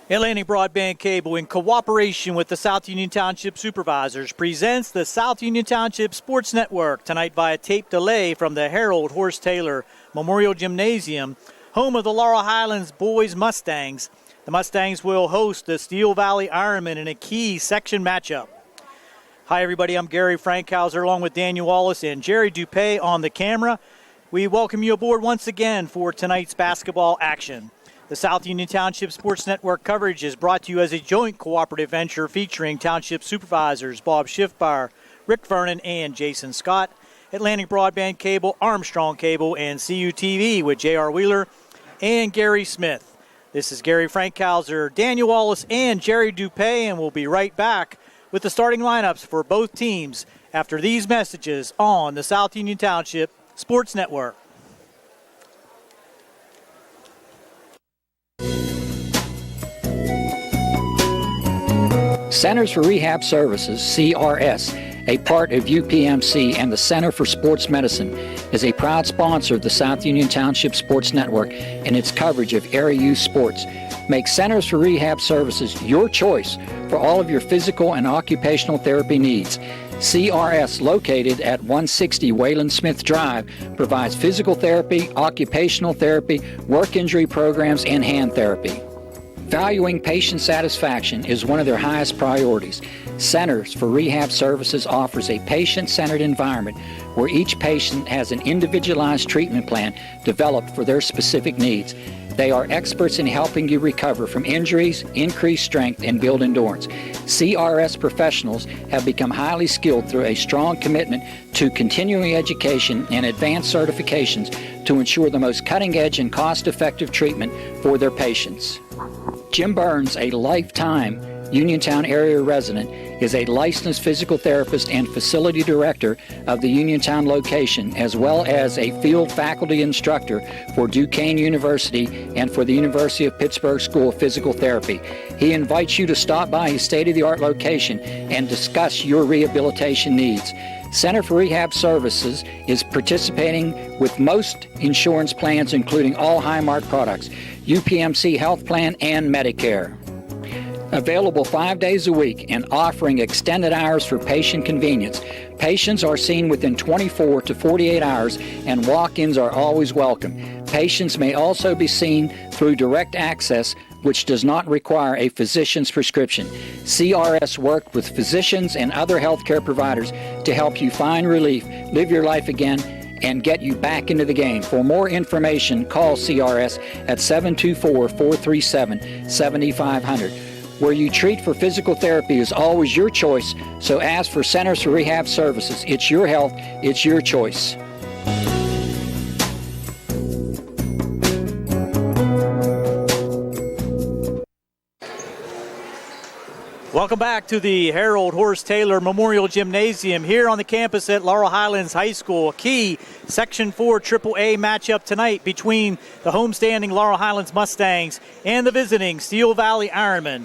Atlantic Broadband Cable, in cooperation with the South Union Township Supervisors, presents the South Union Township Sports Network tonight via tape delay from the Harold Horse Taylor Memorial Gymnasium, home of the Laurel Highlands boys Mustangs. The Mustangs will host the Steel Valley Ironmen in a key section matchup. Hi, everybody. I'm Gary Frankhauser along with Daniel Wallace and Jerry Dupay on the camera. We welcome you aboard once again for tonight's basketball action. The South Union Township Sports Network coverage is brought to you as a joint cooperative venture featuring Township Supervisors Bob Schiffbar, Rick Vernon, and Jason Scott, Atlantic Broadband Cable, Armstrong Cable, and CUTV with J.R. Wheeler and Gary Smith. This is Gary Frankhauser, Daniel Wallace, and Jerry Dupay, and we'll be right back with the starting lineups for both teams after these messages on the South Union Township Sports Network. Centers for Rehab Services, CRS, a part of UPMC and the Center for Sports Medicine, is a proud sponsor of the South Union Township Sports Network and its coverage of area youth sports. Make Centers for Rehab Services your choice for all of your physical and occupational therapy needs. CRS, located at 160 Wayland Smith Drive, provides physical therapy, occupational therapy, work injury programs, and hand therapy. Valuing patient satisfaction is one of their highest priorities. Centers for Rehab Services offers a patient-centered environment where each patient has an individualized treatment plan developed for their specific needs. They are experts in helping you recover from injuries, increase strength, and build endurance. CRS professionals have become highly skilled through a strong commitment to continuing education and advanced certifications to ensure the most cutting-edge and cost-effective treatment for their patients. Jim Burns, a lifetime Uniontown area resident, is a licensed physical therapist and facility director of the Uniontown location, as well as a field faculty instructor for Duquesne University and for the University of Pittsburgh School of Physical Therapy. He invites you to stop by his state-of-the-art location and discuss your rehabilitation needs. Center for Rehab Services is participating with most insurance plans, including all Highmark products, UPMC Health Plan, and Medicare. Available 5 days a week and offering extended hours for patient convenience. Patients are seen within 24 to 48 hours and walk-ins are always welcome. Patients may also be seen through direct access, which does not require a physician's prescription. CRS works with physicians and other healthcare providers to help you find relief, live your life again, and get you back into the game. For more information, call CRS at 724-437-7500. Where you treat for physical therapy is always your choice, so ask for Centers for Rehab Services. It's your health, it's your choice. Welcome back to the Harold Horse Taylor Memorial Gymnasium here on the campus at Laurel Highlands High School. A key Section 4 AAA matchup tonight between the homestanding Laurel Highlands Mustangs and the visiting Steel Valley Ironmen.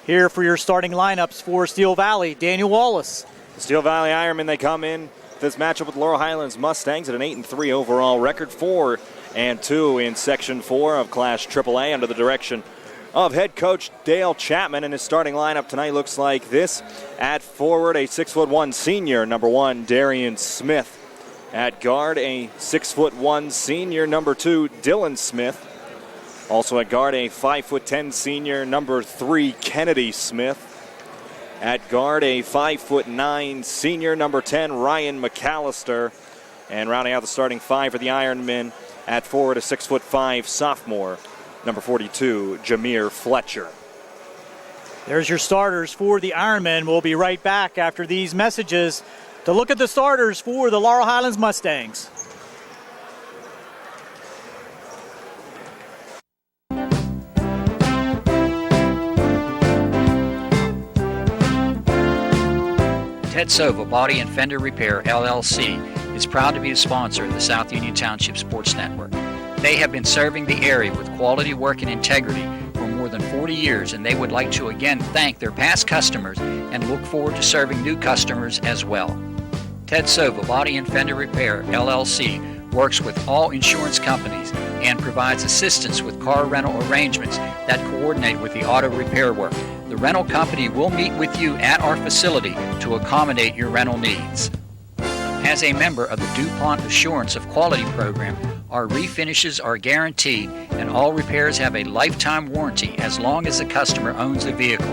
Here for your starting lineups for Steel Valley, Daniel Wallace. The Steel Valley Ironmen, they come in this matchup with Laurel Highlands Mustangs at an 8-3 overall record, 4-2 in Section 4 of Class AAA under the direction of head coach Dale Chapman. And his starting lineup tonight looks like this. At forward, a 6'1" senior, number 1, Darian Smith. At guard, a 6'1" senior, number 2, Dylan Smith. Also at guard, a 5'10" senior, number 3, Kennedy Smith. At guard, a 5'9" senior, number 10, Ryan McAllister. And rounding out the starting five for the Ironmen, at forward, a 6'5" sophomore, number 42, Jameer Fletcher. There's your starters for the Ironmen. We'll be right back after these messages to look at the starters for the Laurel Highlands Mustangs. Ted Sova Body and Fender Repair, LLC, is proud to be a sponsor of the South Union Township Sports Network. They have been serving the area with quality work and integrity for more than 40 years, and they would like to again thank their past customers and look forward to serving new customers as well. Ted Sova Body and Fender Repair, LLC, works with all insurance companies and provides assistance with car rental arrangements that coordinate with the auto repair work. The rental company will meet with you at our facility to accommodate your rental needs. As a member of the DuPont Assurance of Quality program, our refinishes are guaranteed and all repairs have a lifetime warranty as long as the customer owns the vehicle.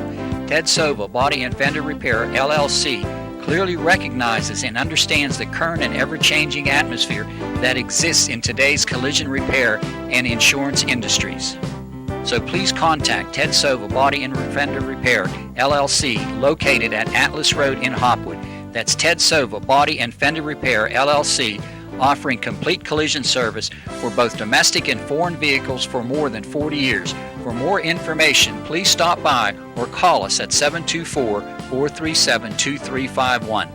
Ted Sova Body and Fender Repair, LLC, clearly recognizes and understands the current and ever-changing atmosphere that exists in today's collision repair and insurance industries. So please contact Ted Sova Body and Fender Repair, LLC, located at Atlas Road in Hopwood. That's Ted Sova Body and Fender Repair, LLC, offering complete collision service for both domestic and foreign vehicles for more than 40 years. For more information, please stop by or call us at 724-437-2351.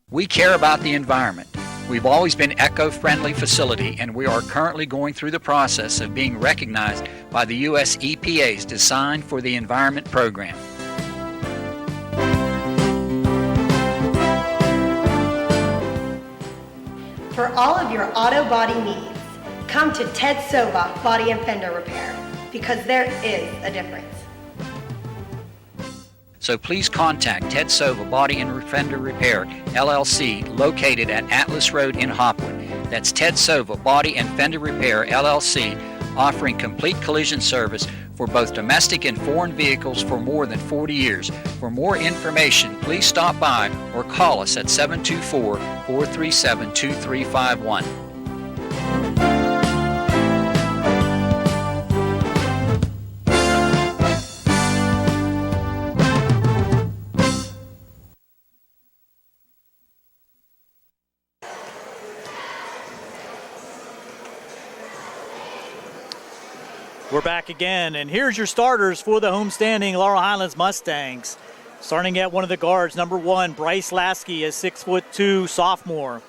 We care about the environment. We've always been an eco-friendly facility, and we are currently going through the process of being recognized by the U.S. EPA's Design for the Environment program. For all of your auto body needs, come to Ted Sova Body and Fender Repair, because there is a difference. So please contact Ted Sova Body and Fender Repair, LLC, located at Atlas Road in Hopwood. That's Ted Sova Body and Fender Repair, LLC, offering complete collision service for both domestic and foreign vehicles for more than 40 years. For more information, please stop by or call us at 724-437-2351. We're back again, and here's your starters for the homestanding Laurel Highlands Mustangs. Starting at one of the guards, number 1, Bryce Lasky, a 6'2" sophomore.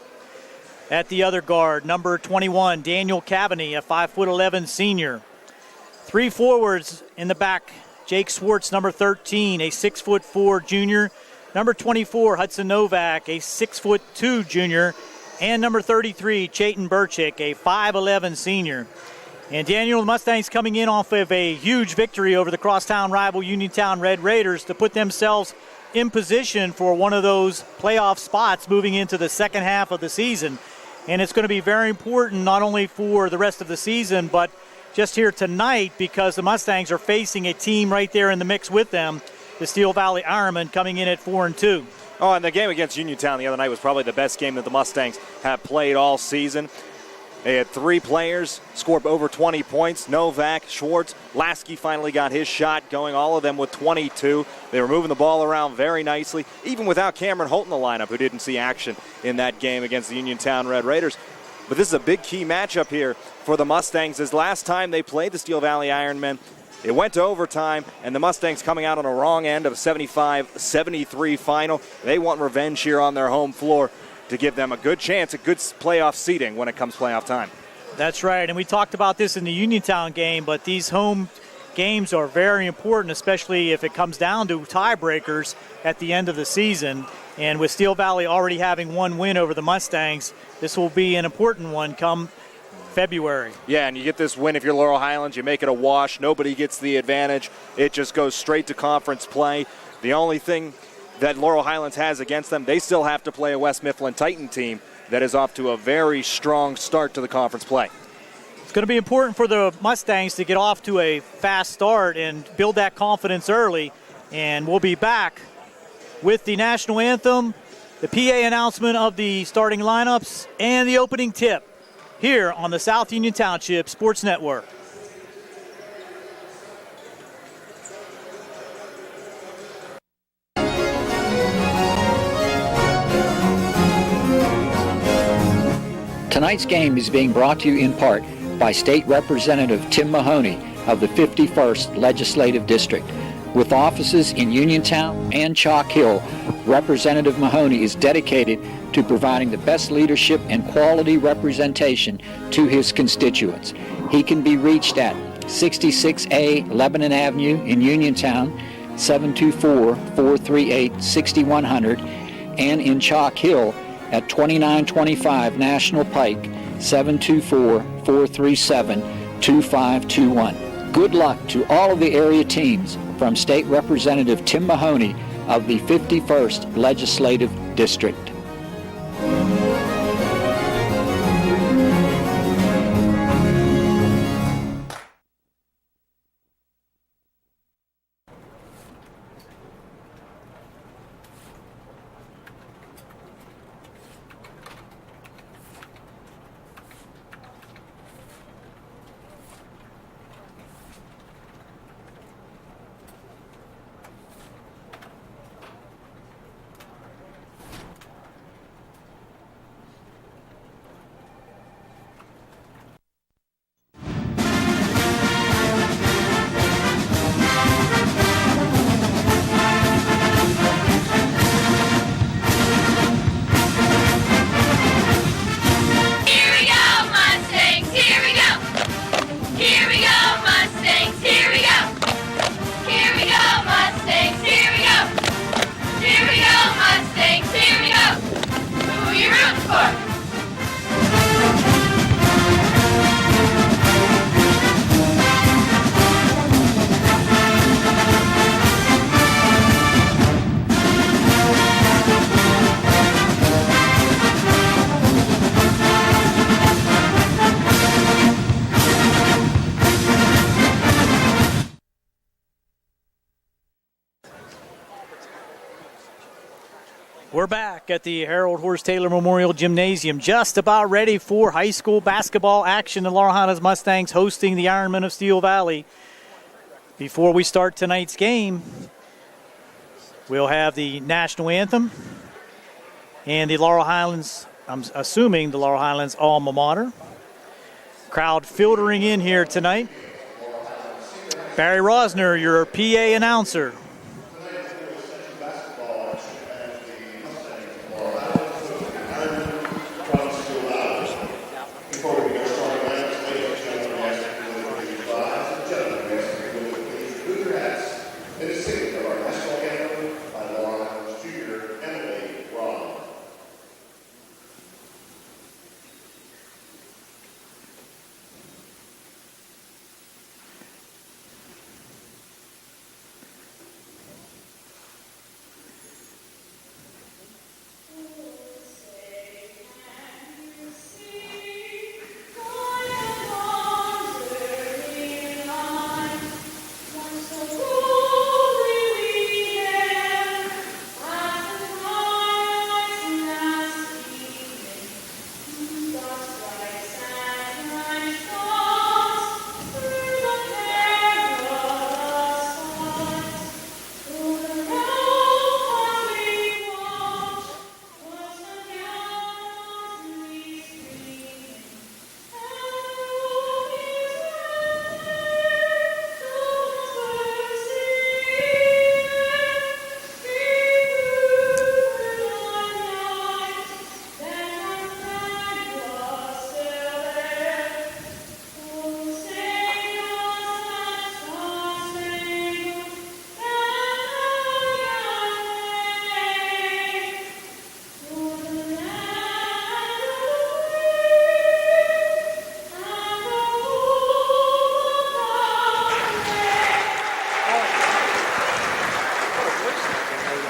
At the other guard, number 21, Daniel Cavaney, a 5'11" senior. 3 forwards in the back, Jake Swartz, number 13, a 6'4" junior. Number 24, Hudson Novak, a 6'2" junior. And number 33, Chayton Burchick, a 5'11" senior. And Daniel, the Mustangs coming in off of a huge victory over the crosstown rival Uniontown Red Raiders to put themselves in position for one of those playoff spots moving into the second half of the season. And it's going to be very important not only for the rest of the season, but just here tonight, because the Mustangs are facing a team right there in the mix with them, the Steel Valley Ironmen, coming in at 4-2. Oh, and the game against Uniontown the other night was probably the best game that the Mustangs have played all season. They had 3 players score over 20 points. Novak, Schwartz, Lasky finally got his shot going, all of them with 22. They were moving the ball around very nicely, even without Cameron Holt in the lineup, who didn't see action in that game against the Uniontown Red Raiders. But this is a big key matchup here for the Mustangs, as last time they played the Steel Valley Ironmen, it went to overtime, and the Mustangs coming out on a wrong end of a 75-73 final. They want revenge here on their home floor to give them a good chance, a good playoff seeding when it comes playoff time. That's right, and we talked about this in the Uniontown game, but these home games are very important, especially if it comes down to tiebreakers at the end of the season. And with Steel Valley already having 1 win over the Mustangs, this will be an important one come February. Yeah, and you get this win if you're Laurel Highlands, you make it a wash. Nobody gets the advantage. It just goes straight to conference play. The only thing that Laurel Highlands has against them, they still have to play a West Mifflin Titan team that is off to a very strong start to the conference play. It's going to be important for the Mustangs to get off to a fast start and build that confidence early. And we'll be back with the national anthem, the PA announcement of the starting lineups, and the opening tip here on the South Union Township Sports Network. Tonight's game is being brought to you in part by State Representative Tim Mahoney of the 51st Legislative District. With offices in Uniontown and Chalk Hill, Representative Mahoney is dedicated to providing the best leadership and quality representation to his constituents. He can be reached at 66A Lebanon Avenue in Uniontown, 724-438-6100, and in Chalk Hill at 2925 National Pike, 724-437-2521. Good luck to all of the area teams from State Representative Tim Mahoney of the 51st Legislative District. We're back at the Harold Horse Taylor Memorial Gymnasium, just about ready for high school basketball action. The Laurel Highlands Mustangs hosting the Ironmen of Steel Valley. Before we start tonight's game, we'll have the national anthem and the Laurel Highlands, I'm assuming the Laurel Highlands alma mater. Crowd filtering in here tonight. Barry Rosner, your PA announcer.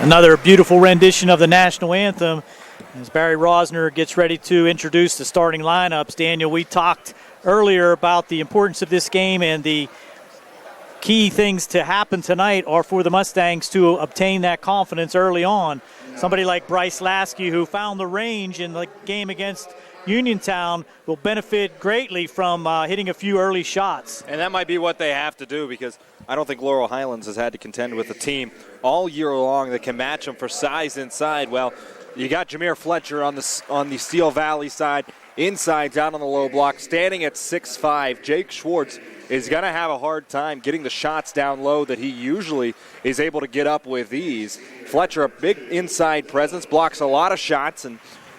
Another beautiful rendition of the national anthem as Barry Rosner gets ready to introduce the starting lineups. Daniel, we talked earlier about the importance of this game, and the key things to happen tonight are for the Mustangs to obtain that confidence early on. Somebody like Bryce Lasky, who found the range in the game against Uniontown, will benefit greatly from hitting a few early shots. And that might be what they have to do, because I don't think Laurel Highlands has had to contend with a team all year long that can match them for size inside. Well, you got Jameer Fletcher on the Steel Valley side, inside down on the low block, standing at 6'5". Jake Schwartz is going to have a hard time getting the shots down low that he usually is able to get up with ease. Fletcher, a big inside presence, blocks a lot of shots, and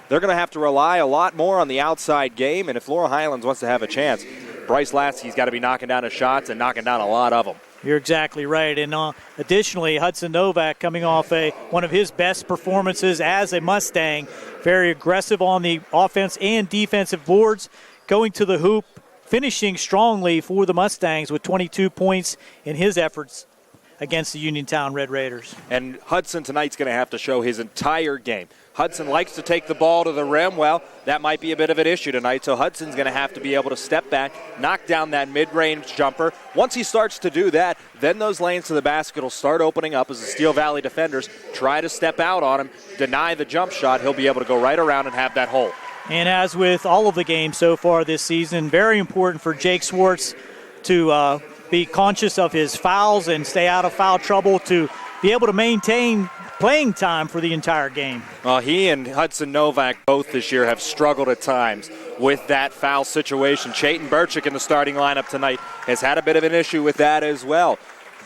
they're going to have to rely a lot more on the outside game. And if Laurel Highlands wants to have a chance, Bryce Lasky's got to be knocking down his shots and knocking down a lot of them. You're exactly right. And additionally, Hudson Novak coming off one of his best performances as a Mustang. Very aggressive on the offense and defensive boards, going to the hoop, finishing strongly for the Mustangs with 22 points in his efforts against the Uniontown Red Raiders. And Hudson tonight's going to have to show his entire game. Hudson likes to take the ball to the rim. Well, that might be a bit of an issue tonight, so Hudson's going to have to be able to step back, knock down that mid-range jumper. Once he starts to do that, then those lanes to the basket will start opening up as the Steel Valley defenders try to step out on him, deny the jump shot. He'll be able to go right around and have that hole. And as with all of the games so far this season, very important for Jake Swartz to be conscious of his fouls and stay out of foul trouble to be able to maintain playing time for the entire game. Well, he and Hudson Novak both this year have struggled at times with that foul situation. Chayton Burchick in the starting lineup tonight has had a bit of an issue with that as well.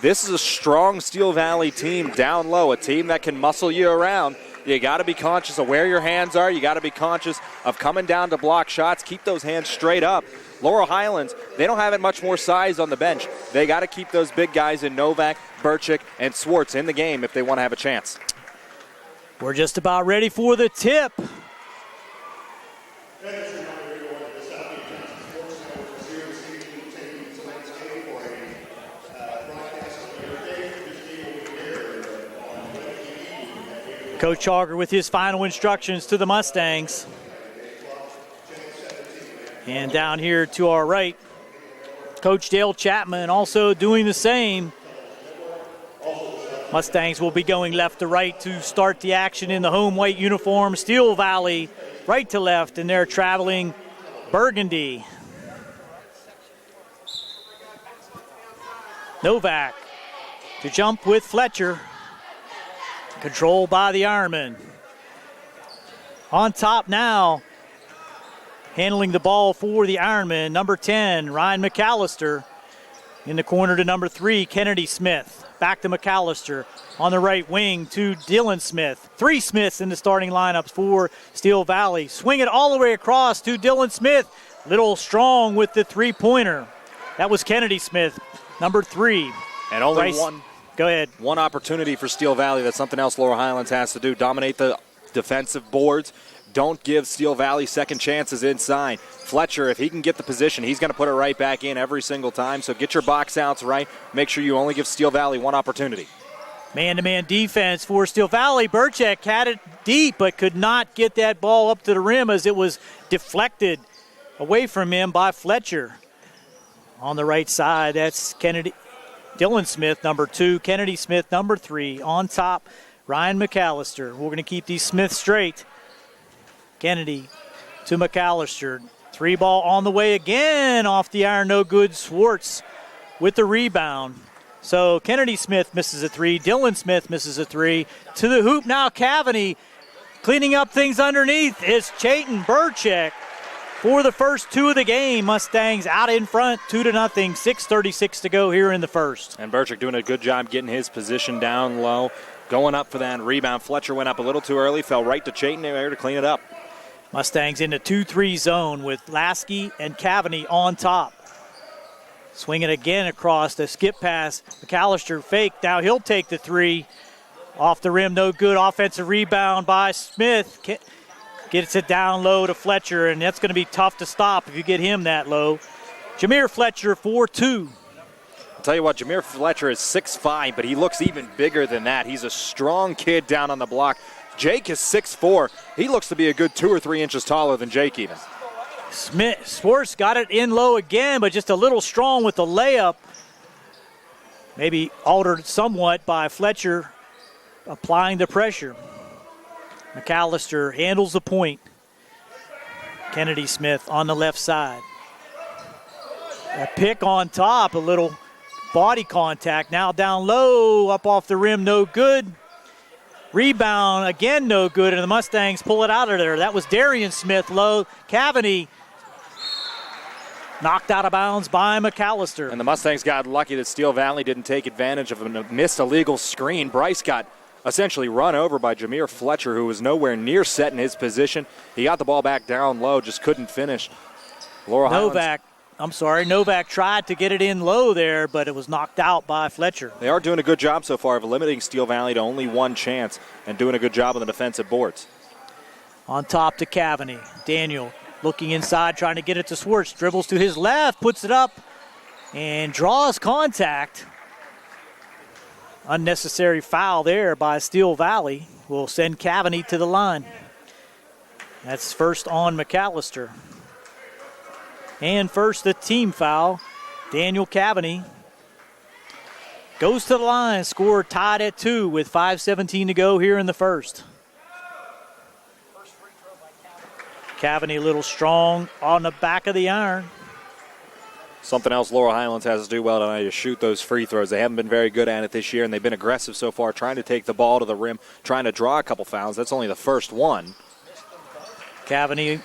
This is a strong Steel Valley team down low, a team that can muscle you around. You got to be conscious of where your hands are. You got to be conscious of coming down to block shots. Keep those hands straight up. Laurel Highlands, they don't have much more size on the bench. They got to keep those big guys in Novak, Burchick, and Swartz in the game if they want to have a chance. We're just about ready for the tip. Coach Auger with his final instructions to the Mustangs. And down here to our right, Coach Dale Chapman also doing the same. Mustangs will be going left to right to start the action in the home white uniform. Steel Valley right to left, and they're traveling burgundy. Novak to jump with Fletcher. Controlled by the Ironman. On top now, handling the ball for the Ironman, number 10, Ryan McAllister. In the corner to number 3, Kennedy Smith. Back to McAllister. On the right wing to Dylan Smith. 3 Smiths in the starting lineups for Steel Valley. Swing it all the way across to Dylan Smith. Little strong with the three-pointer. That was Kennedy Smith, number 3. And only Bryce, one. Go ahead. One opportunity for Steel Valley. That's something else Laurel Highlands has to do. Dominate the defensive boards. Don't give Steel Valley second chances inside. Fletcher, if he can get the position, he's going to put it right back in every single time. So get your box outs right. Make sure you only give Steel Valley one opportunity. Man-to-man defense for Steel Valley. Burchick had it deep but could not get that ball up to the rim as it was deflected away from him by Fletcher. On the right side, that's Dylan Smith, number 2. Kennedy Smith, number 3. On top, Ryan McAllister. We're going to keep these Smiths straight. Kennedy to McAllister. 3 ball on the way again off the iron, no good. Swartz with the rebound. So Kennedy Smith misses a 3. Dylan Smith misses a 3. To the hoop now, Cavany cleaning up things underneath is Chayton Burchick. For the first 2 of the game, Mustangs out in front, 2-0, 6:36 to go here in the first. And Burchick doing a good job getting his position down low, going up for that rebound. Fletcher went up a little too early, fell right to Chayton there to clean it up. Mustangs in the 2-3 zone with Lasky and Cavany on top. Swing it again across the skip pass. McAllister fake. Now he'll take the 3. Off the rim, no good. Offensive rebound by Smith. Gets it down low to Fletcher, and that's going to be tough to stop if you get him that low. Jameer Fletcher, 4-2. I'll tell you what, Jameer Fletcher is 6'5", but he looks even bigger than that. He's a strong kid down on the block. Jake is 6'4". He looks to be a good 2 or 3 inches taller than Jake even. Swartz got it in low again, but just a little strong with the layup. Maybe altered somewhat by Fletcher applying the pressure. McAllister handles the point. Kennedy Smith on the left side. A pick on top, a little body contact. Now down low, up off the rim, no good. Rebound, again no good, and the Mustangs pull it out of there. That was Darian Smith low. Cavany knocked out of bounds by McAllister. And the Mustangs got lucky that Steel Valley didn't take advantage of a missed illegal screen. Bryce got essentially run over by Jameer Fletcher, who was nowhere near set in his position. He got the ball back down low, just couldn't finish. Novak Novak tried to get it in low there, but it was knocked out by Fletcher. They are doing a good job so far of limiting Steel Valley to only one chance and doing a good job on the defensive boards. On top to Cavaney. Daniel looking inside, trying to get it to Swartz. Dribbles to his left, puts it up, and draws contact. Unnecessary foul there by Steel Valley will send Cavaney to the line. That's first on McAllister. And first, the team foul. Daniel Cavaney goes to the line. Score tied at 2 with 5:17 to go here in the first. Cavaney a little strong on the back of the iron. Something else Laurel Highlands has to do well tonight is shoot those free throws. They haven't been very good at it this year, and they've been aggressive so far, trying to take the ball to the rim, trying to draw a couple fouls. That's only the first one. Cavaney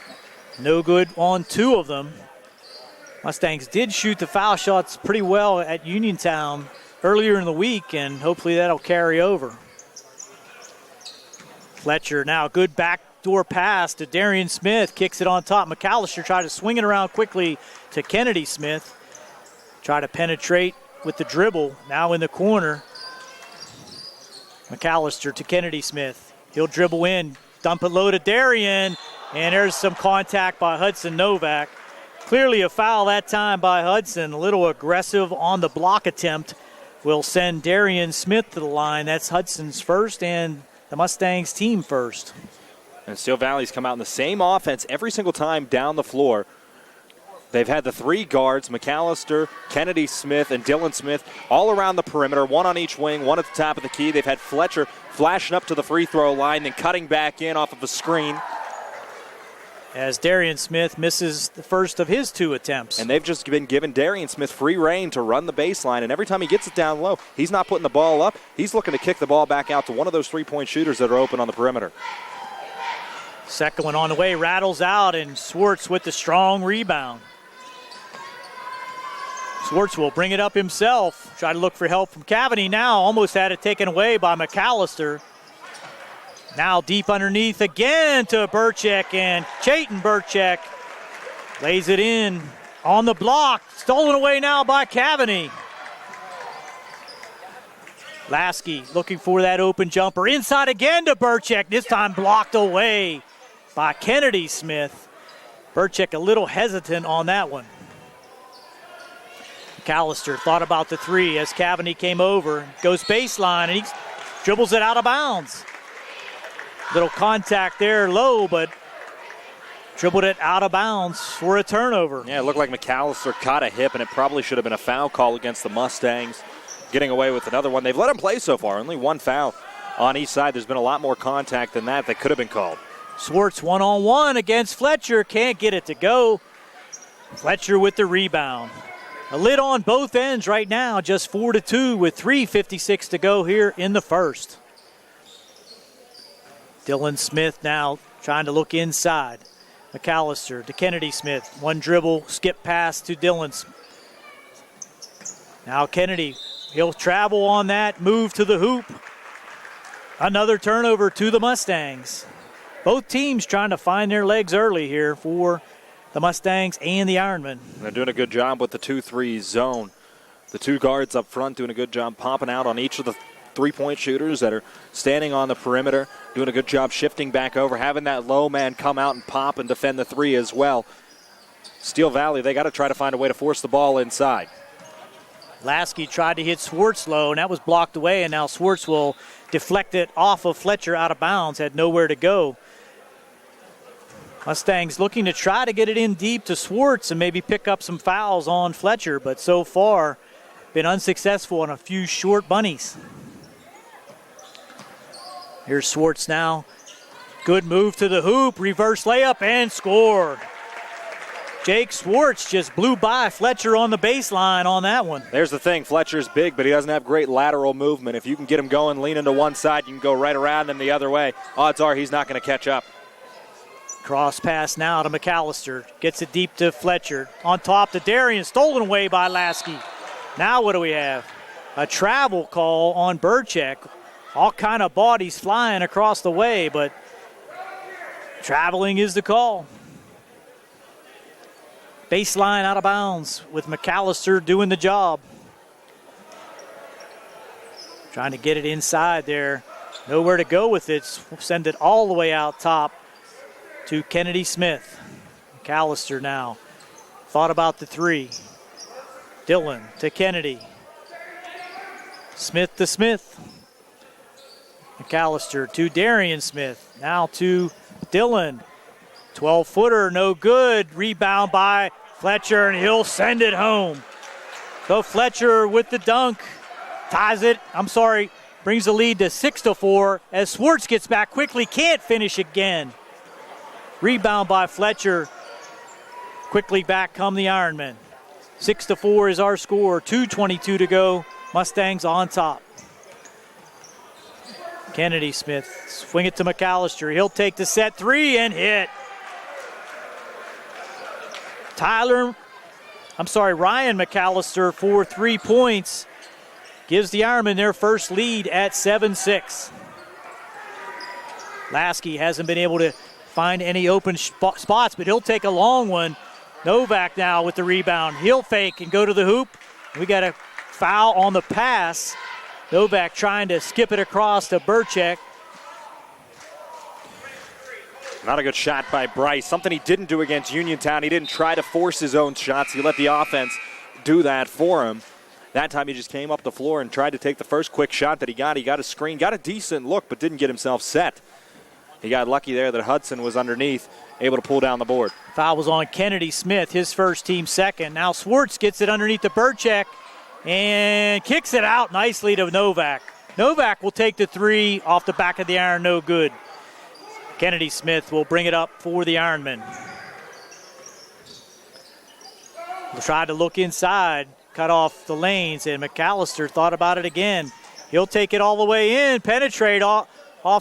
no good on 2 of them. Mustangs did shoot the foul shots pretty well at Uniontown earlier in the week, and hopefully that'll carry over. Fletcher now, good backdoor pass to Darian Smith, kicks it on top. McAllister tried to swing it around quickly to Kennedy Smith. Try to penetrate with the dribble, now in the corner. McAllister to Kennedy Smith. He'll dribble in, dump it low to Darian, and there's some contact by Hudson Novak. Clearly a foul that time by Hudson. A little aggressive on the block attempt will send Darian Smith to the line. That's Hudson's first and the Mustangs team first. And Steel Valley's come out in the same offense every single time down the floor. They've had the 3 guards, McAllister, Kennedy Smith, and Dylan Smith, all around the perimeter, one on each wing, one at the top of the key. They've had Fletcher flashing up to the free throw line, then cutting back in off of a screen. As Darian Smith misses the first of his 2 attempts. And they've just been giving Darian Smith free reign to run the baseline, and every time he gets it down low, he's not putting the ball up. He's looking to kick the ball back out to one of those three-point shooters that are open on the perimeter. Second one on the way, rattles out, and Swartz with the strong rebound. Swartz will bring it up himself. Try to look for help from Cavaney now. Almost had it taken away by McAllister. Now deep underneath again to Burchek, and Chayton Burchek lays it in on the block. Stolen away now by Cavaney. Lasky looking for that open jumper. Inside again to Burchek. This time blocked away by Kennedy Smith. Burchek a little hesitant on that one. McAllister thought about the 3 as Cavaney came over. Goes baseline, and he dribbles it out of bounds. Little contact there low, but dribbled it out of bounds for a turnover. Yeah, it looked like McAllister caught a hip, and it probably should have been a foul call against the Mustangs. Getting away with another one. They've let him play so far. Only 1 foul on each side. There's been a lot more contact than that could have been called. Swartz one-on-one against Fletcher. Can't get it to go. Fletcher with the rebound. A lid on both ends right now. Just 4-2 with 3:56 to go here in the first. Dylan Smith now trying to look inside. McAllister to Kennedy Smith. One dribble, skip pass to Dylan. Now Kennedy, he'll travel on that, move to the hoop. Another turnover to the Mustangs. Both teams trying to find their legs early here for the Mustangs and the Ironmen. They're doing a good job with the 2-3 zone. The 2 guards up front doing a good job popping out on each of the 3-point shooters that are standing on the perimeter, doing a good job shifting back over, having that low man come out and pop and defend the 3 as well. Steel Valley, they got to try to find a way to force the ball inside. Lasky tried to hit Swartz low, and that was blocked away, and now Swartz will deflect it off of Fletcher out of bounds, had nowhere to go. Mustangs looking to try to get it in deep to Swartz and maybe pick up some fouls on Fletcher, but so far been unsuccessful on a few short bunnies. Here's Swartz now. Good move to the hoop, reverse layup, and score. Jake Swartz just blew by Fletcher on the baseline on that one. There's the thing, Fletcher's big, but he doesn't have great lateral movement. If you can get him going, leaning to one side, you can go right around him the other way. Odds are he's not going to catch up. Cross pass now to McAllister. Gets it deep to Fletcher. On top to Darian, stolen away by Lasky. Now what do we have? A travel call on Burchek. All kind of bodies flying across the way, but traveling is the call. Baseline out of bounds with McAllister doing the job. Trying to get it inside there. Nowhere to go with it. Send it all the way out top to Kennedy Smith. McAllister now. Thought about the three. Dillon to Kennedy. Smith to Smith. McAllister to Darian Smith. Now to Dillon. 12-footer, no good. Rebound by Fletcher, and he'll send it home. So Fletcher with the dunk. Brings the lead to 6-4 as Swartz gets back quickly, can't finish again. Rebound by Fletcher. Quickly back come the Ironmen. 6-4 is our score, 2:22 to go. Mustangs on top. Kennedy Smith, swing it to McAllister. He'll take the set three and hit. Ryan McAllister for 3 points. Gives the Ironmen their first lead at 7-6. Lasky hasn't been able to find any open spots, but he'll take a long one. Novak now with the rebound. He'll fake and go to the hoop. We got a foul on the pass. Novak trying to skip it across to Burchek. Not a good shot by Bryce. Something he didn't do against Uniontown. He didn't try to force his own shots. He let the offense do that for him. That time he just came up the floor and tried to take the first quick shot that he got. He got a screen, got a decent look, but didn't get himself set. He got lucky there that Hudson was underneath, able to pull down the board. Foul was on Kennedy Smith, his first, team second. Now Swartz gets it underneath the Burchek and kicks it out nicely to Novak. Novak will take the three off the back of the iron, no good. Kennedy Smith will bring it up for the Ironmen. We'll try to look inside. Cut off the lanes, and McAllister thought about it again. He'll take it all the way in, penetrate off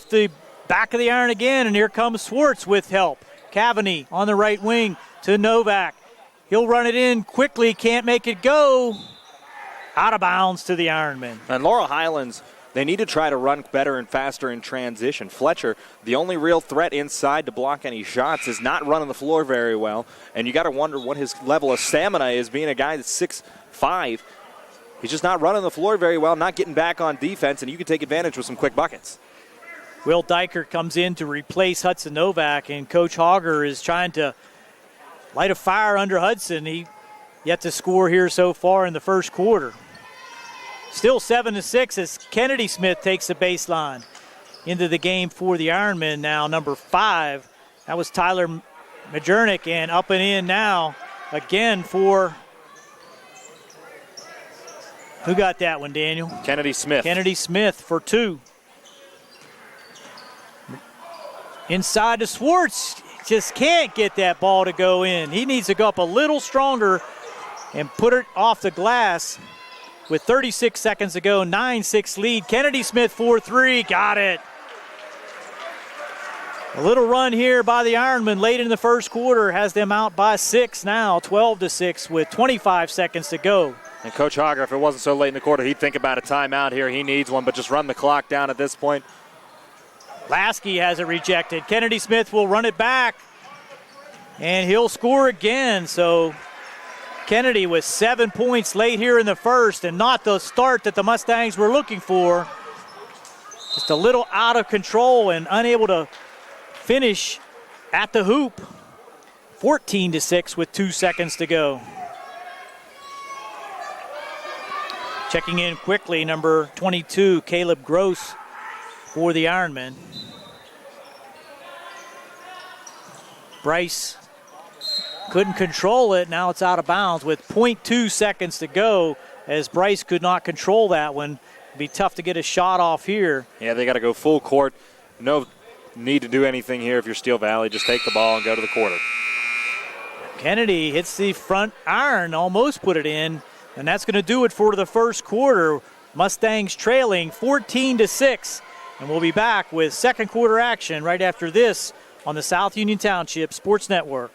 the back of the iron again, and here comes Swartz with help. Cavaney on the right wing to Novak. He'll run it in quickly, can't make it go. Out of bounds to the Ironmen. And Laurel Highlands, they need to try to run better and faster in transition. Fletcher, the only real threat inside to block any shots, is not running the floor very well, and you got to wonder what his level of stamina is, being a guy that's 6'5". He's just not running the floor very well, not getting back on defense, and you can take advantage with some quick buckets. Will Dyker comes in to replace Hudson Novak, and Coach Hogger is trying to light a fire under Hudson. He yet to score here so far in the first quarter. Still 7-6 as Kennedy Smith takes the baseline into the game for the Ironmen now, number 5. That was Tyler Majernik, and up and in now again for... Who got that one, Daniel? Kennedy Smith. Kennedy Smith for 2. Inside to Swartz. Just can't get that ball to go in. He needs to go up a little stronger and put it off the glass. With 36 seconds to go, 9-6 lead. Kennedy Smith 4-3, got it. A little run here by the Ironmen late in the first quarter has them out by 6 now, 12-6 with 25 seconds to go. And Coach Hogger, if it wasn't so late in the quarter, he'd think about a timeout here. He needs one, but just run the clock down at this point. Lasky has it rejected. Kennedy Smith will run it back, and he'll score again. So Kennedy with 7 points late here in the first, and not the start that the Mustangs were looking for. Just a little out of control and unable to finish at the hoop. 14-6 with 2 seconds to go. Checking in quickly, number 22, Caleb Gross for the Ironmen. Bryce couldn't control it. Now it's out of bounds with 0.2 seconds to go as Bryce could not control that one. It'd be tough to get a shot off here. Yeah, they got to go full court. No need to do anything here if you're Steel Valley. Just take the ball and go to the quarter. Kennedy hits the front iron, almost put it in, and that's going to do it for the first quarter. Mustangs trailing 14-6, and we'll be back with second quarter action right after this on the South Union Township Sports Network.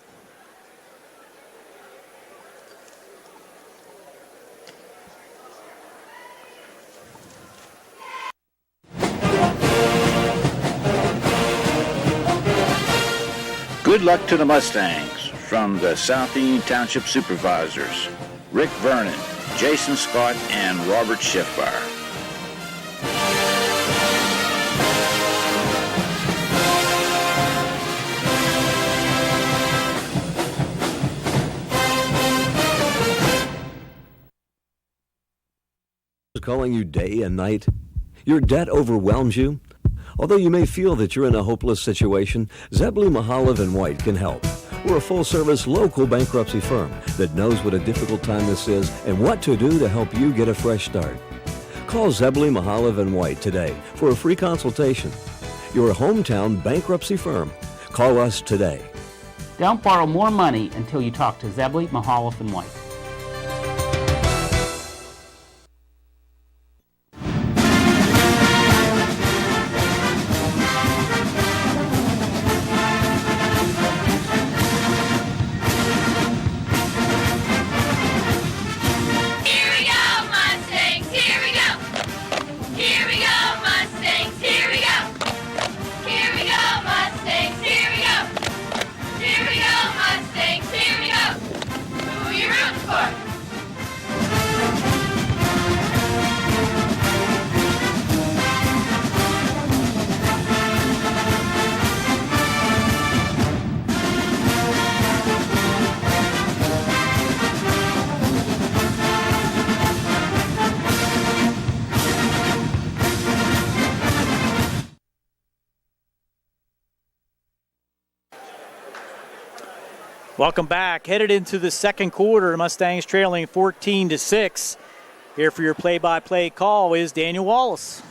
Good luck to the Mustangs. from the South Union Township Supervisors, Rick Vernon, Jason Scott, and Robert Schiffbar. Calling you day and night? Your debt overwhelms you? Although you may feel that you're in a hopeless situation, Zebley, Mahalev & White can help. We're a full-service local bankruptcy firm that knows what a difficult time this is and what to do to help you get a fresh start. Call Zebley, Mahalev & White today for a free consultation. Your hometown bankruptcy firm. Call us today. Don't borrow more money until you talk to Zebley, Mahalev & White. Welcome back. Headed into the second quarter, Mustangs trailing 14-6. Here for your play-by-play call is Daniel Wallace.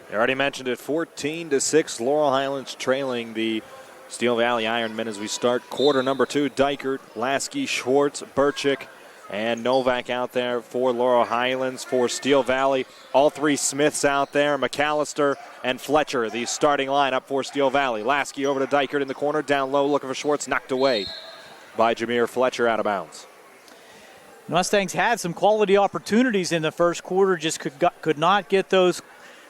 I already mentioned it, 14-6. Laurel Highlands trailing the Steel Valley Ironmen as we start quarter number 2. Dykert, Lasky, Schwartz, Burchick, and Novak out there for Laurel Highlands. For Steel Valley, all three Smiths out there, McAllister and Fletcher, the starting lineup for Steel Valley. Lasky over to Dykert in the corner, down low, looking for Schwartz, knocked away by Jameer Fletcher out of bounds. Mustangs had some quality opportunities in the first quarter, just could not get those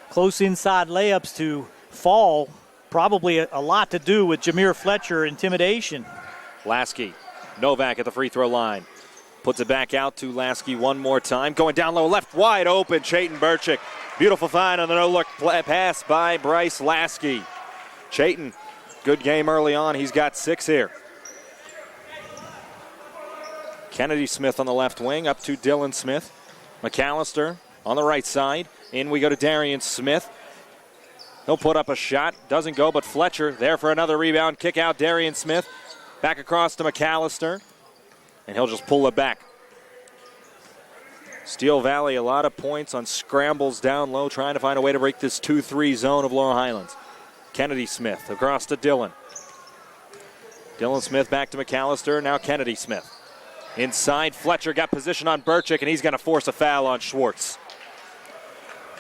close inside layups to fall. Probably a lot to do with Jameer Fletcher intimidation. Lasky, Novak at the free throw line. Puts it back out to Lasky one more time. Going down low, left wide open, Chayton Burchick. Beautiful find on the no-look pass by Bryce Lasky. Chayton, good game early on. He's got 6 here. Kennedy Smith on the left wing, up to Dylan Smith. McAllister on the right side. In we go to Darian Smith. He'll put up a shot. Doesn't go, but Fletcher there for another rebound. Kick out Darian Smith. Back across to McAllister. And he'll just pull it back. Steel Valley, a lot of points on scrambles down low, trying to find a way to break this 2-3 zone of Laurel Highlands. Kennedy Smith across to Dylan. Dylan Smith back to McAllister. Now Kennedy Smith. Inside, Fletcher got position on Burchick, and he's going to force a foul on Schwartz.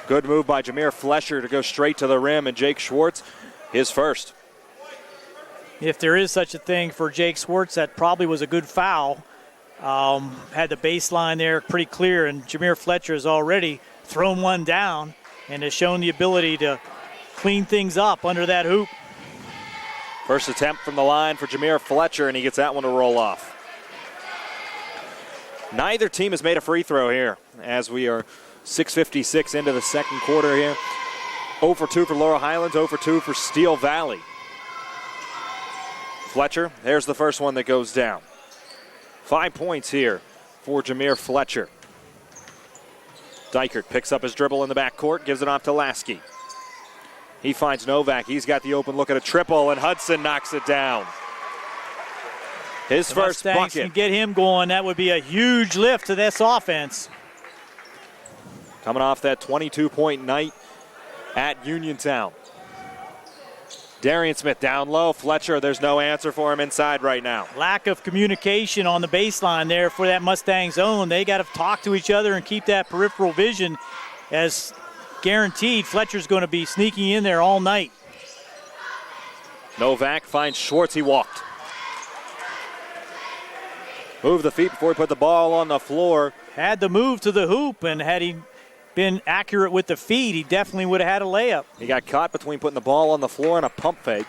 Good move by Jameer Fletcher to go straight to the rim, and Jake Schwartz, his first. If there is such a thing for Jake Schwartz, that probably was a good foul. Had the baseline there pretty clear, and Jameer Fletcher has already thrown one down and has shown the ability to clean things up under that hoop. First attempt from the line for Jameer Fletcher, and he gets that one to roll off. Neither team has made a free throw here as we are 6:56 into the second quarter here. 0 for 2 for Laurel Highlands, 0 for 2 for Steel Valley. Fletcher, there's the first one that goes down. 5 points here for Jameer Fletcher. Dykert picks up his dribble in the backcourt, gives it off to Lasky. He finds Novak. He's got the open look at a triple, and Hudson knocks it down. His first Mustangs bucket. can get him going. That would be a huge lift to this offense. Coming off that 22-point night at Uniontown. Darian Smith down low. Fletcher, there's no answer for him inside right now. Lack of communication on the baseline there for that Mustang zone. They got to talk to each other and keep that peripheral vision, as guaranteed Fletcher's going to be sneaking in there all night. Novak finds Schwartz. He walked. Move the feet before he put the ball on the floor. Had the move to the hoop, and had he been accurate with the feet, he definitely would have had a layup. He got caught between putting the ball on the floor and a pump fake.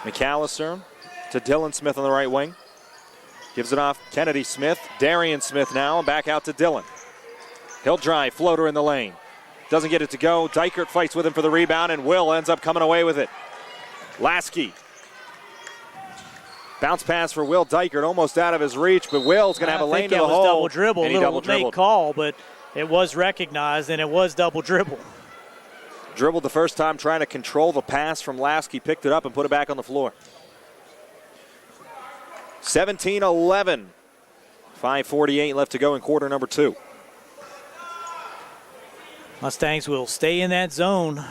McAllister to Dylan Smith on the right wing. Gives it off Kennedy Smith. Darian Smith now, back out to Dylan. He'll drive, floater in the lane. Doesn't get it to go. Dykert fights with him for the rebound, and Will ends up coming away with it. Lasky. Bounce pass for Will Dykert, almost out of his reach, but Will's going to have a lane to the hole. I think that was double dribble, a little late call, but it was recognized, and it was double dribble. Dribbled the first time, trying to control the pass from Lasky, picked it up and put it back on the floor. 17-11. 5:48 left to go in quarter number 2. Mustangs will stay in that zone.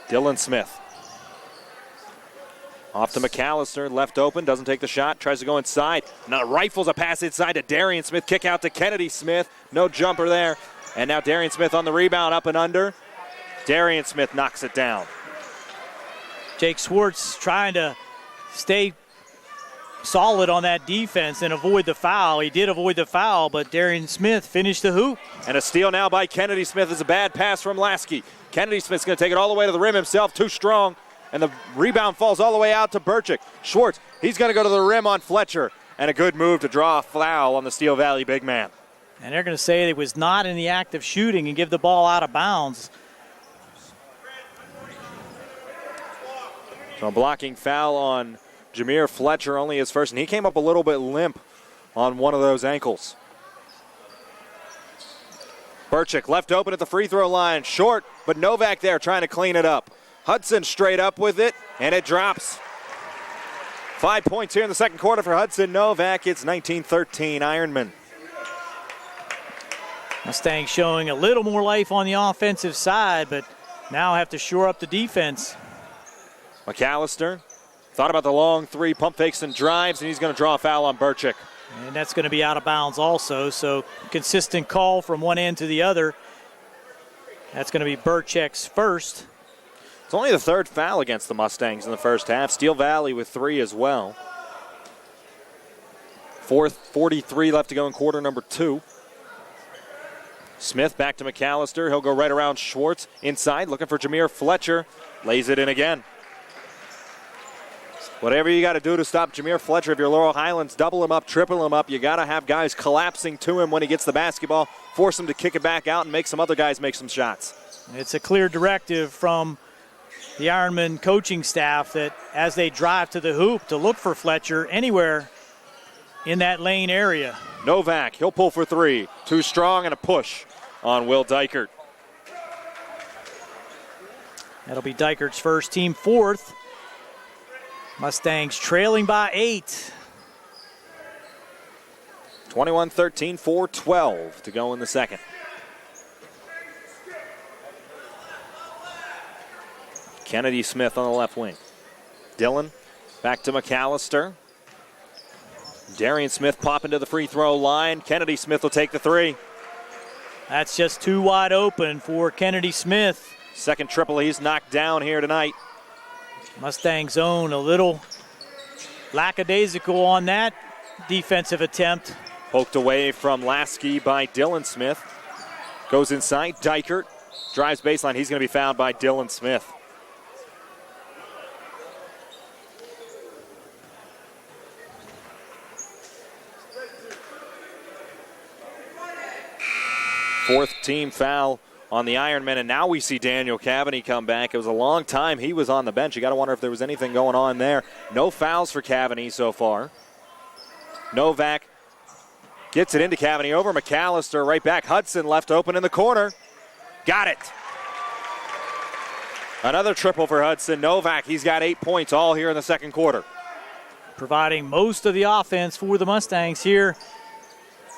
Dylan Smith. Off to McAllister, left open, doesn't take the shot, tries to go inside. Now rifles a pass inside to Darian Smith, kick out to Kennedy Smith. No jumper there. And now Darian Smith on the rebound, up and under. Darian Smith knocks it down. Jake Schwartz trying to stay solid on that defense and avoid the foul. He did avoid the foul, but Darian Smith finished the hoop. And a steal now by Kennedy Smith is a bad pass from Lasky. Kennedy Smith's going to take it all the way to the rim himself, too strong. And the rebound falls all the way out to Burchick. Schwartz, he's going to go to the rim on Fletcher. And a good move to draw a foul on the Steel Valley big man. And they're going to say it was not in the act of shooting and give the ball out of bounds. So a blocking foul on Jameer Fletcher, only his first, and he came up a little bit limp on one of those ankles. Burchick left open at the free throw line, short, but Novak there trying to clean it up. Hudson straight up with it, and it drops. 5 points here in the second quarter for Hudson Novak. It's 19-13 Ironman. Mustangs showing a little more life on the offensive side, but now have to shore up the defense. McAllister thought about the long three, pump fakes and drives, and he's going to draw a foul on Burchick. And that's going to be out of bounds also, so consistent call from one end to the other. That's going to be Burchick's first. It's only the third foul against the Mustangs in the first half. Steel Valley with 3 as well. 4:43 left to go in quarter number 2. Smith back to McAllister. He'll go right around Schwartz. Inside, looking for Jameer Fletcher. Lays it in again. Whatever you got to do to stop Jameer Fletcher, if you're Laurel Highlands, double him up, triple him up. You got to have guys collapsing to him when he gets the basketball, force him to kick it back out and make some other guys make some shots. It's a clear directive from the Ironman coaching staff that as they drive to the hoop to look for Fletcher anywhere in that lane area. Novak, he'll pull for 3. Too strong and a push on Will Dykert. That'll be Dykert's first, team fourth. Mustangs trailing by 8. 21-13, 4:12 to go in the second. Kennedy Smith on the left wing. Dylan back to McAllister. Darian Smith popping to the free throw line. Kennedy Smith will take the 3. That's just too wide open for Kennedy Smith. Second triple he's knocked down here tonight. Mustangs own a little lackadaisical on that defensive attempt. Poked away from Lasky by Dylan Smith. Goes inside, Dykert drives baseline. He's going to be fouled by Dylan Smith. Fourth team foul on the Ironmen, and now we see Daniel Cavany come back. It was a long time he was on the bench. You got to wonder if there was anything going on there. No fouls for Cavany so far. Novak gets it into Cavany over McAllister, right back. Hudson left open in the corner. Got it. Another triple for Hudson. Novak, he's got 8 points all here in the second quarter. Providing most of the offense for the Mustangs here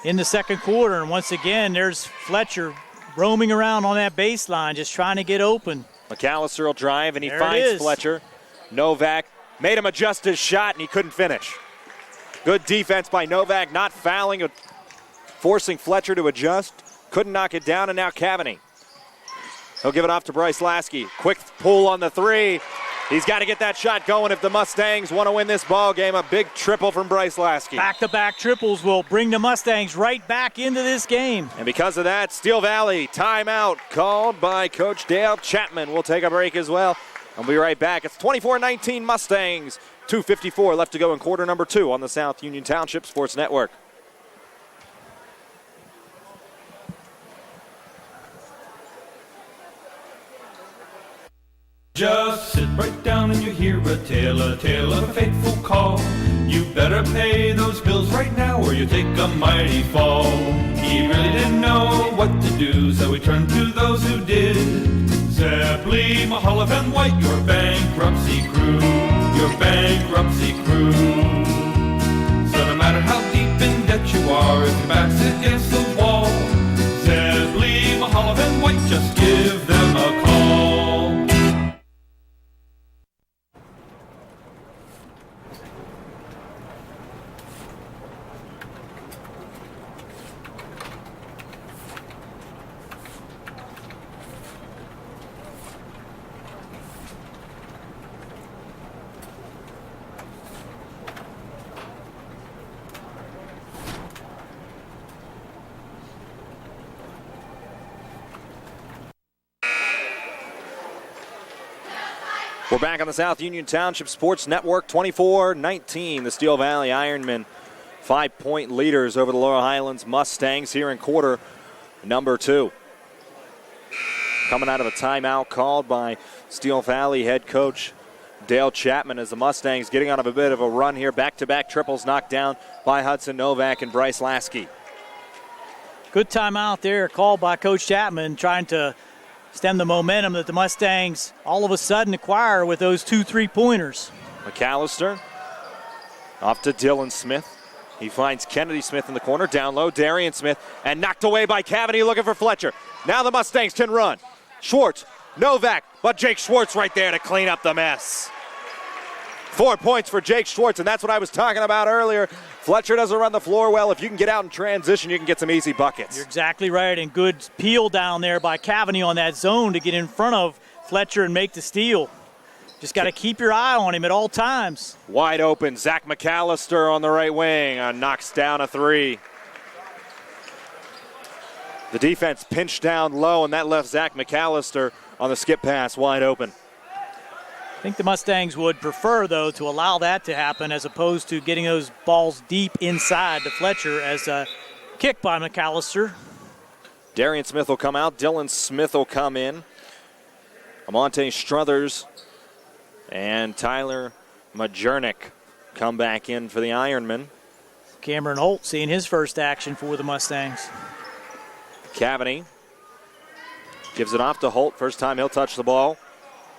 in the second quarter. And once again, there's Fletcher roaming around on that baseline, just trying to get open. McAllister will drive, and he there finds Fletcher. Novak made him adjust his shot, and he couldn't finish. Good defense by Novak, not fouling, forcing Fletcher to adjust. Couldn't knock it down, and now Cavany. He'll give it off to Bryce Lasky. Quick pull on the 3. He's got to get that shot going if the Mustangs want to win this ball game. A big triple from Bryce Lasky. Back-to-back triples will bring the Mustangs right back into this game. And because of that, Steel Valley timeout called by Coach Dale Chapman. We'll take a break as well. I'll be right back. It's 24-19 Mustangs, 2:54 left to go in quarter number 2 on the South Union Township Sports Network. Just sit right down and you hear a tale of a fateful call. You better pay those bills right now or you take a mighty fall. He really didn't know what to do, so he turned to those who did. Zeppeli, Mahalev, and White, your bankruptcy crew, your bankruptcy crew. So no matter how deep in debt you are, if your back's against the wall, Zeppeli, Mahalev, and White, just give them a call. We're back on the South Union Township Sports Network, 24-19. The Steel Valley Ironmen 5-point leaders over the Laurel Highlands Mustangs here in quarter number 2. Coming out of a timeout called by Steel Valley head coach Dale Chapman as the Mustangs getting out of a bit of a run here. Back-to-back triples knocked down by Hudson Novak and Bryce Lasky. Good timeout there called by Coach Chapman, trying to stem the momentum that the Mustangs all of a sudden acquire with those 2 3-pointers. McAllister off to Dylan Smith. He finds Kennedy Smith in the corner. Down low, Darian Smith, and knocked away by Cavity looking for Fletcher. Now the Mustangs can run. Schwartz, Novak, but Jake Schwartz right there to clean up the mess. 4 points for Jake Schwartz, and that's what I was talking about earlier. Fletcher doesn't run the floor well. If you can get out in transition, you can get some easy buckets. You're exactly right, and good peel down there by Cavany on that zone to get in front of Fletcher and make the steal. Just got to keep your eye on him at all times. Wide open, Zach McAllister on the right wing, knocks down a 3. The defense pinched down low, and that left Zach McAllister on the skip pass wide open. I think the Mustangs would prefer, though, to allow that to happen as opposed to getting those balls deep inside to Fletcher as a kick by McAllister. Darian Smith will come out. Dylan Smith will come in. Amante Struthers and Tyler Majernik come back in for the Ironmen. Cameron Holt seeing his first action for the Mustangs. Cavany gives it off to Holt. First time he'll touch the ball.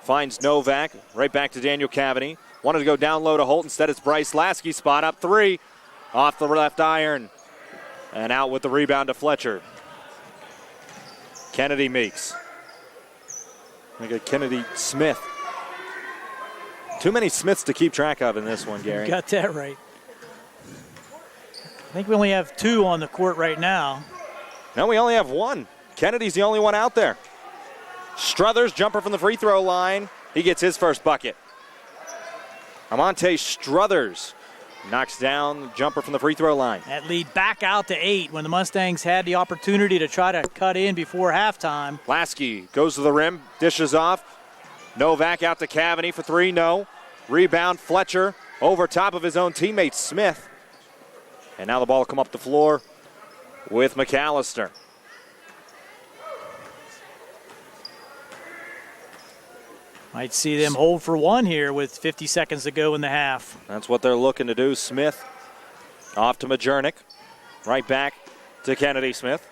Finds Novak, right back to Daniel Cavany. Wanted to go down low to Holt. Instead, it's Bryce Lasky. Spot up 3 off the left iron. And out with the rebound to Fletcher. Kennedy Meeks. Look at Kennedy Smith. Too many Smiths to keep track of in this one, Gary. Got that right. I think we only have 2 on the court right now. No, we only have 1. Kennedy's the only one out there. Struthers, jumper from the free throw line. He gets his first bucket. Amante Struthers knocks down the jumper from the free throw line. That lead back out to 8 when the Mustangs had the opportunity to try to cut in before halftime. Lasky goes to the rim, dishes off. Novak out to Cavany for 3, no. Rebound, Fletcher over top of his own teammate Smith. And now the ball will come up the floor with McAllister. Might see them hold for 1 here with 50 seconds to go in the half. That's what they're looking to do. Smith off to Majernik. Right back to Kennedy Smith.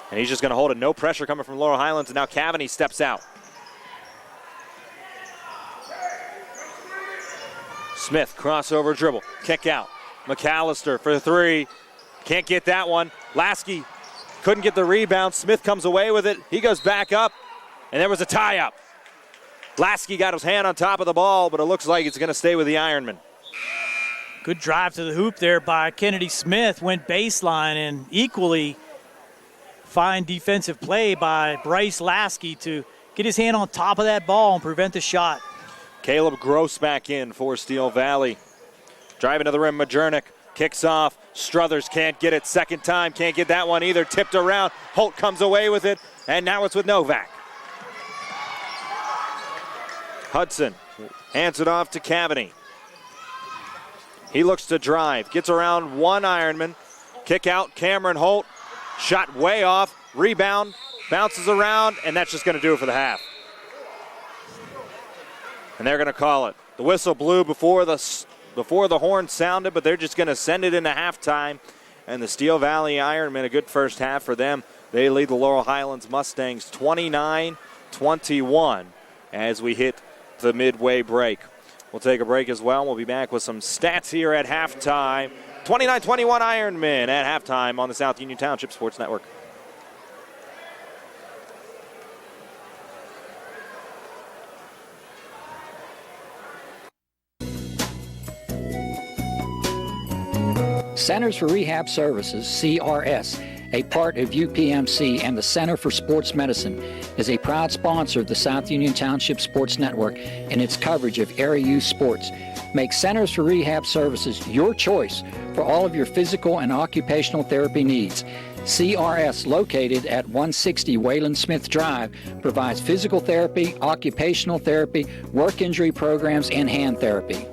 And he's just going to hold it. No pressure coming from Laurel Highlands. And now Cavany steps out. Smith, crossover dribble. Kick out. McAllister for 3. Can't get that one. Lasky couldn't get the rebound. Smith comes away with it. He goes back up. And there was a tie-up. Lasky got his hand on top of the ball, but it looks like it's going to stay with the Ironmen. Good drive to the hoop there by Kennedy Smith. Went baseline, and equally fine defensive play by Bryce Lasky to get his hand on top of that ball and prevent the shot. Caleb Gross back in for Steel Valley. Driving to the rim, Majernik kicks off. Struthers can't get it. Second time, can't get that one either. Tipped around. Holt comes away with it, and now it's with Novak. Hudson Hands it off to Cavity. He looks to drive. Gets around one Ironman. Kick out Cameron Holt. Shot way off. Rebound. Bounces around. And that's just going to do it for the half. And they're going to call it. The whistle blew before the horn sounded, but they're just going to send it into halftime. And the Steel Valley Ironmen, a good first half for them. They lead the Laurel Highlands Mustangs 29-21 as we hit the midway break. We'll take a break as well. We'll be back with some stats here at halftime. 29-21 Ironmen at halftime on the South Union Township Sports Network. Centers for Rehab Services, CRS, a part of UPMC and the Center for Sports Medicine, is a proud sponsor of the South Union Township Sports Network and its coverage of area youth sports. Make Centers for Rehab Services your choice for all of your physical and occupational therapy needs. CRS, located at 160 Wayland Smith Drive, provides physical therapy, occupational therapy, work injury programs, and hand therapy.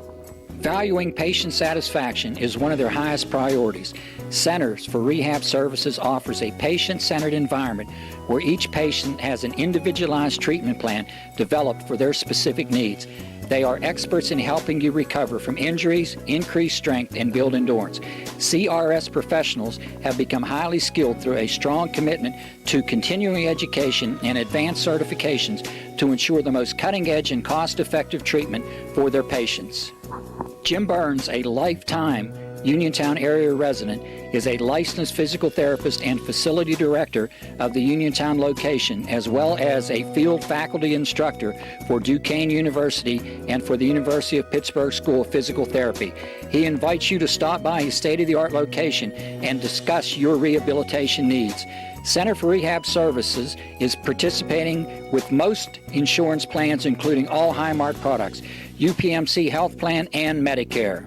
Valuing patient satisfaction is one of their highest priorities. Centers for Rehab Services offers a patient-centered environment where each patient has an individualized treatment plan developed for their specific needs. They are experts in helping you recover from injuries, increase strength, and build endurance. CRS professionals have become highly skilled through a strong commitment to continuing education and advanced certifications to ensure the most cutting-edge and cost-effective treatment for their patients. Jim Burns, a lifetime Uniontown area resident, is a licensed physical therapist and facility director of the Uniontown location, as well as a field faculty instructor for Duquesne University and for the University of Pittsburgh School of Physical Therapy. He invites you to stop by his state-of-the-art location and discuss your rehabilitation needs. Center for Rehab Services is participating with most insurance plans, including all Highmark products, UPMC Health Plan, and Medicare.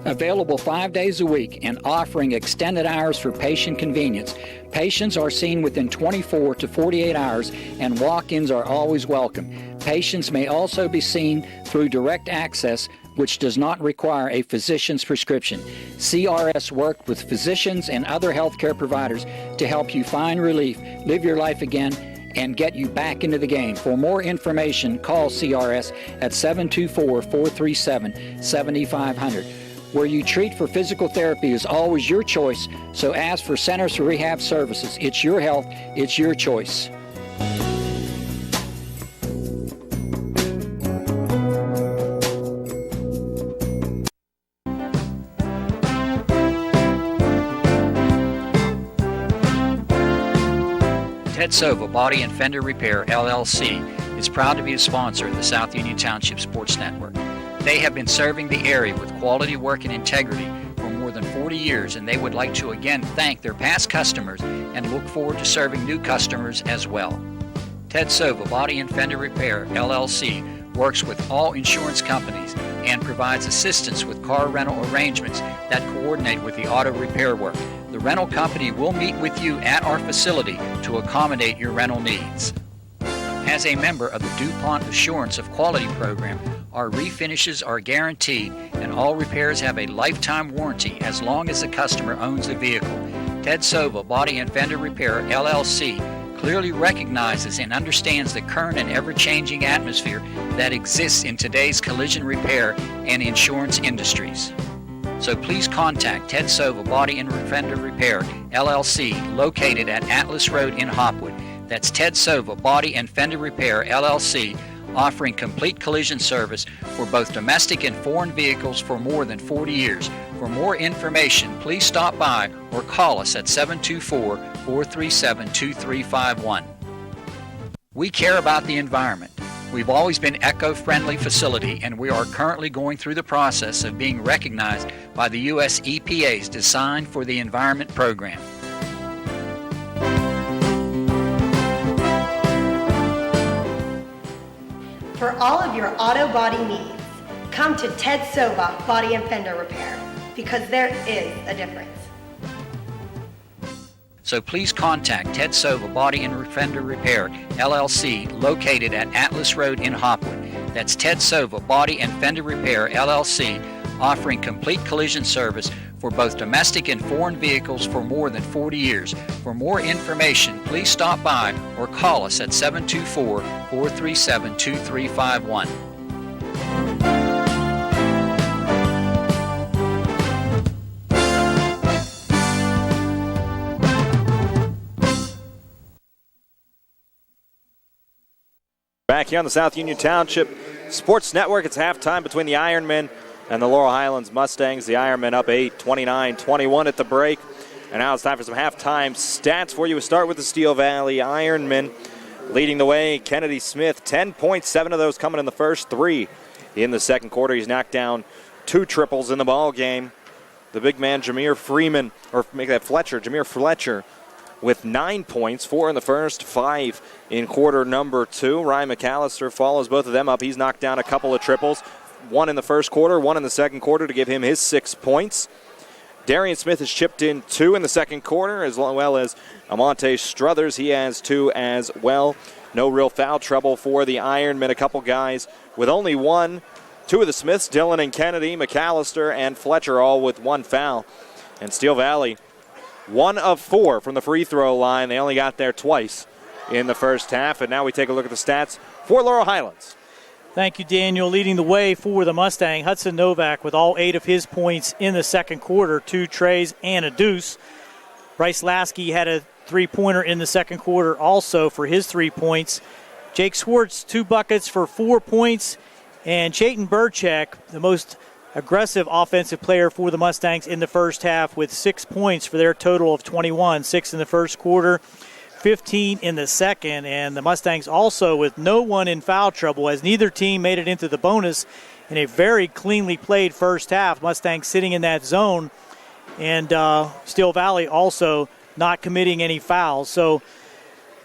Available 5 days a week and offering extended hours for patient convenience. Patients are seen within 24 to 48 hours and walk-ins are always welcome. Patients may also be seen through direct access, which does not require a physician's prescription. CRS worked with physicians and other healthcare providers to help you find relief, live your life again, and get you back into the game. For more information, call CRS at 724-437-7500. Where you treat for physical therapy is always your choice, so ask for Centers for Rehab Services. It's your health, it's your choice. Ted Sova Body and Fender Repair, LLC, is proud to be a sponsor of the South Union Township Sports Network. They have been serving the area with quality work and integrity for more than 40 years, and they would like to again thank their past customers and look forward to serving new customers as well. Ted Sova Body and Fender Repair, LLC, works with all insurance companies and provides assistance with car rental arrangements that coordinate with the auto repair work. The rental company will meet with you at our facility to accommodate your rental needs. As a member of the DuPont Assurance of Quality program, our refinishes are guaranteed and all repairs have a lifetime warranty as long as the customer owns the vehicle. Ted Sova Body and Fender Repair, LLC, clearly recognizes and understands the current and ever-changing atmosphere that exists in today's collision repair and insurance industries. So please contact Ted Sova Body and Fender Repair, LLC, located at Atlas Road in Hopwood. That's Ted Sova Body and Fender Repair, LLC, offering complete collision service for both domestic and foreign vehicles for more than 40 years. For more information, please stop by or call us at 724-437-2351. We care about the environment. We've always been an eco-friendly facility, and we are currently going through the process of being recognized by the U.S. EPA's Design for the Environment program. For all of your auto body needs, come to Ted Sova Body and Fender Repair, because there is a difference. So please contact Ted Sova Body and Fender Repair, LLC, located at Atlas Road in Hopwood. That's Ted Sova Body and Fender Repair, LLC, offering complete collision service for both domestic and foreign vehicles for more than 40 years. For more information, please stop by or call us at 724-437-2351. Back here on the South Union Township Sports Network, it's halftime between the Ironmen and the Laurel Highlands Mustangs. The Ironmen up 8, 29-21 at the break. And now it's time for some halftime stats for you. We start with the Steel Valley Ironmen. Leading the way, Kennedy Smith, 10 points, 7 of those coming in the first, 3 in the second quarter. He's knocked down 2 triples in the ball game. The big man, Jameer Fletcher, with 9 points, 4 in the first, 5 in quarter number 2. Ryan McAllister follows both of them up. He's knocked down a couple of triples, 1 in the first quarter, 1 in the second quarter to give him his 6 points. Darian Smith has chipped in 2 in the second quarter, as well as Amante Struthers. He has 2 as well. No real foul trouble for the Ironmen. A couple guys with only 1. 2 of the Smiths, Dillon and Kennedy, McAllister and Fletcher, all with 1 foul. And Steel Valley, 1 of 4 from the free throw line. They only got there twice in the first half. And now we take a look at the stats for Laurel Highlands. Thank you, Daniel. Leading the way for the Mustang, Hudson Novak with all 8 of his points in the second quarter, 2 trays and a deuce. Bryce Lasky had a three-pointer in the second quarter also for his 3 points. Jake Swartz, 2 buckets for 4 points. And Chayton Burchak, the most aggressive offensive player for the Mustangs in the first half, with 6 points for their total of 21. 6 in the first quarter, 15 in the second. And the Mustangs also with no one in foul trouble, as neither team made it into the bonus in a very cleanly played first half. Mustangs sitting in that zone, and Steel Valley also not committing any fouls. So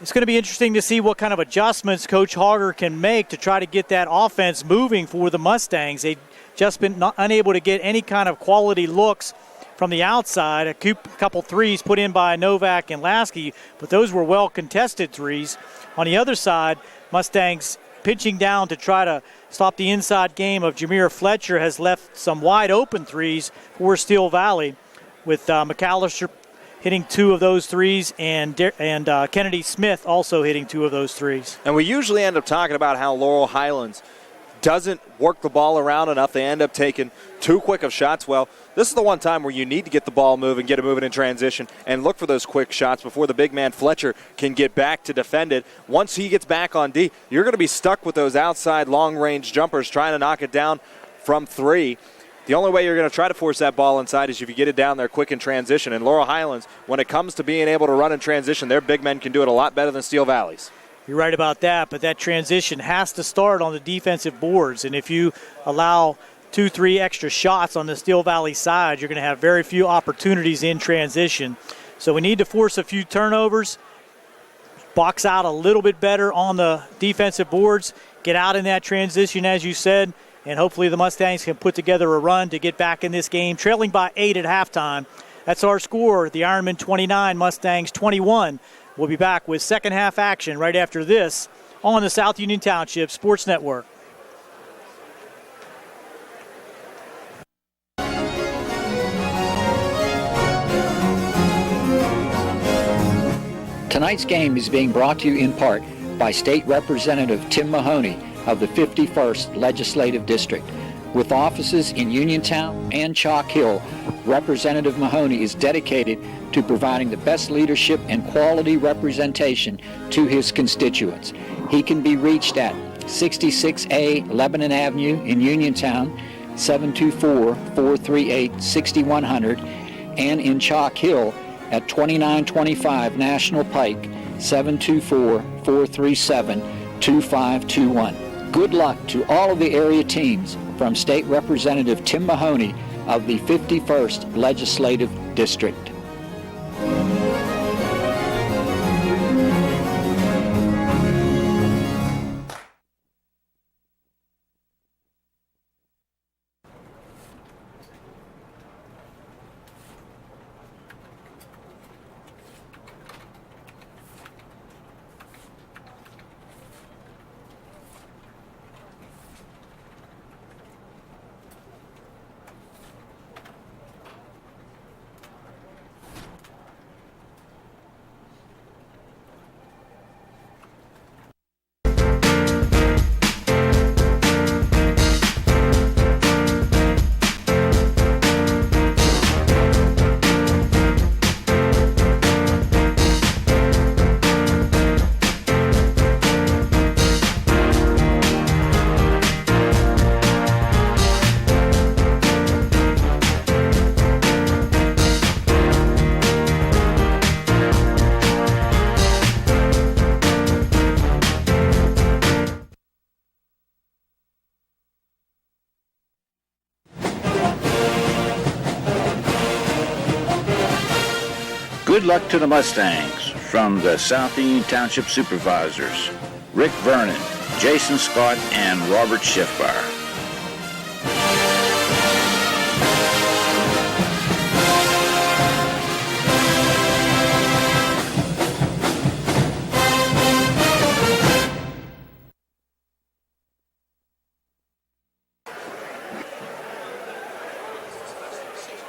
it's going to be interesting to see what kind of adjustments Coach Hauger can make to try to get that offense moving for the Mustangs. They've just been unable to get any kind of quality looks from the outside. A couple threes put in by Novak and Lasky, but those were well-contested threes. On the other side, Mustangs pitching down to try to stop the inside game of Jameer Fletcher has left some wide-open threes for Steel Valley, with McAllister hitting 2 of those threes, and Kennedy Smith also hitting 2 of those threes. And we usually end up talking about how Laurel Highlands doesn't work the ball around enough. They end up taking too quick of shots. Well, this is the one time where you need to get the ball moving, get it moving in transition, and look for those quick shots before the big man Fletcher can get back to defend it. Once he gets back on D, you're going to be stuck with those outside long-range jumpers trying to knock it down from 3. The only way you're going to try to force that ball inside is if you get it down there quick in transition. And Laurel Highlands, when it comes to being able to run in transition, their big men can do it a lot better than Steel Valley's. You're right about that, but that transition has to start on the defensive boards. And if you allow 2-3 extra shots on the Steel Valley side, you're going to have very few opportunities in transition. So we need to force a few turnovers, box out a little bit better on the defensive boards, get out in that transition, as you said, and hopefully the Mustangs can put together a run to get back in this game, trailing by 8 at halftime. That's our score. The Ironmen 29, Mustangs 21. We'll be back with second half action right after this on the South Union Township Sports Network. Tonight's game is being brought to you in part by State Representative Tim Mahoney of the 51st Legislative District. With offices in Uniontown and Chalk Hill, Representative Mahoney is dedicated to providing the best leadership and quality representation to his constituents. He can be reached at 66A Lebanon Avenue in Uniontown, 724-438-6100, and in Chalk Hill at 2925 National Pike, 724-437-2521. Good luck to all of the area teams from State Representative Tim Mahoney of the 51st Legislative District. Good luck to the Mustangs from the South Union Township Supervisors, Rick Vernon, Jason Scott, and Robert Schiffbar.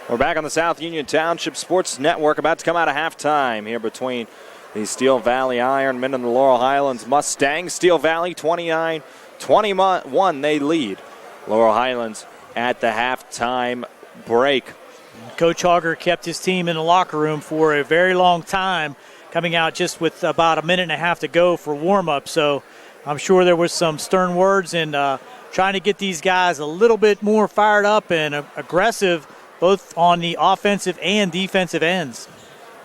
We're back on the South Union Township Sports Network, about to come out of halftime here between the Steel Valley Ironmen and the Laurel Highlands Mustangs. Steel Valley 29-21, they lead. Laurel Highlands at the halftime break. Coach Hogger kept his team in the locker room for a very long time, coming out just with about a minute and a half to go for warm-up. So I'm sure there was some stern words and trying to get these guys a little bit more fired up and aggressive, both on the offensive and defensive ends.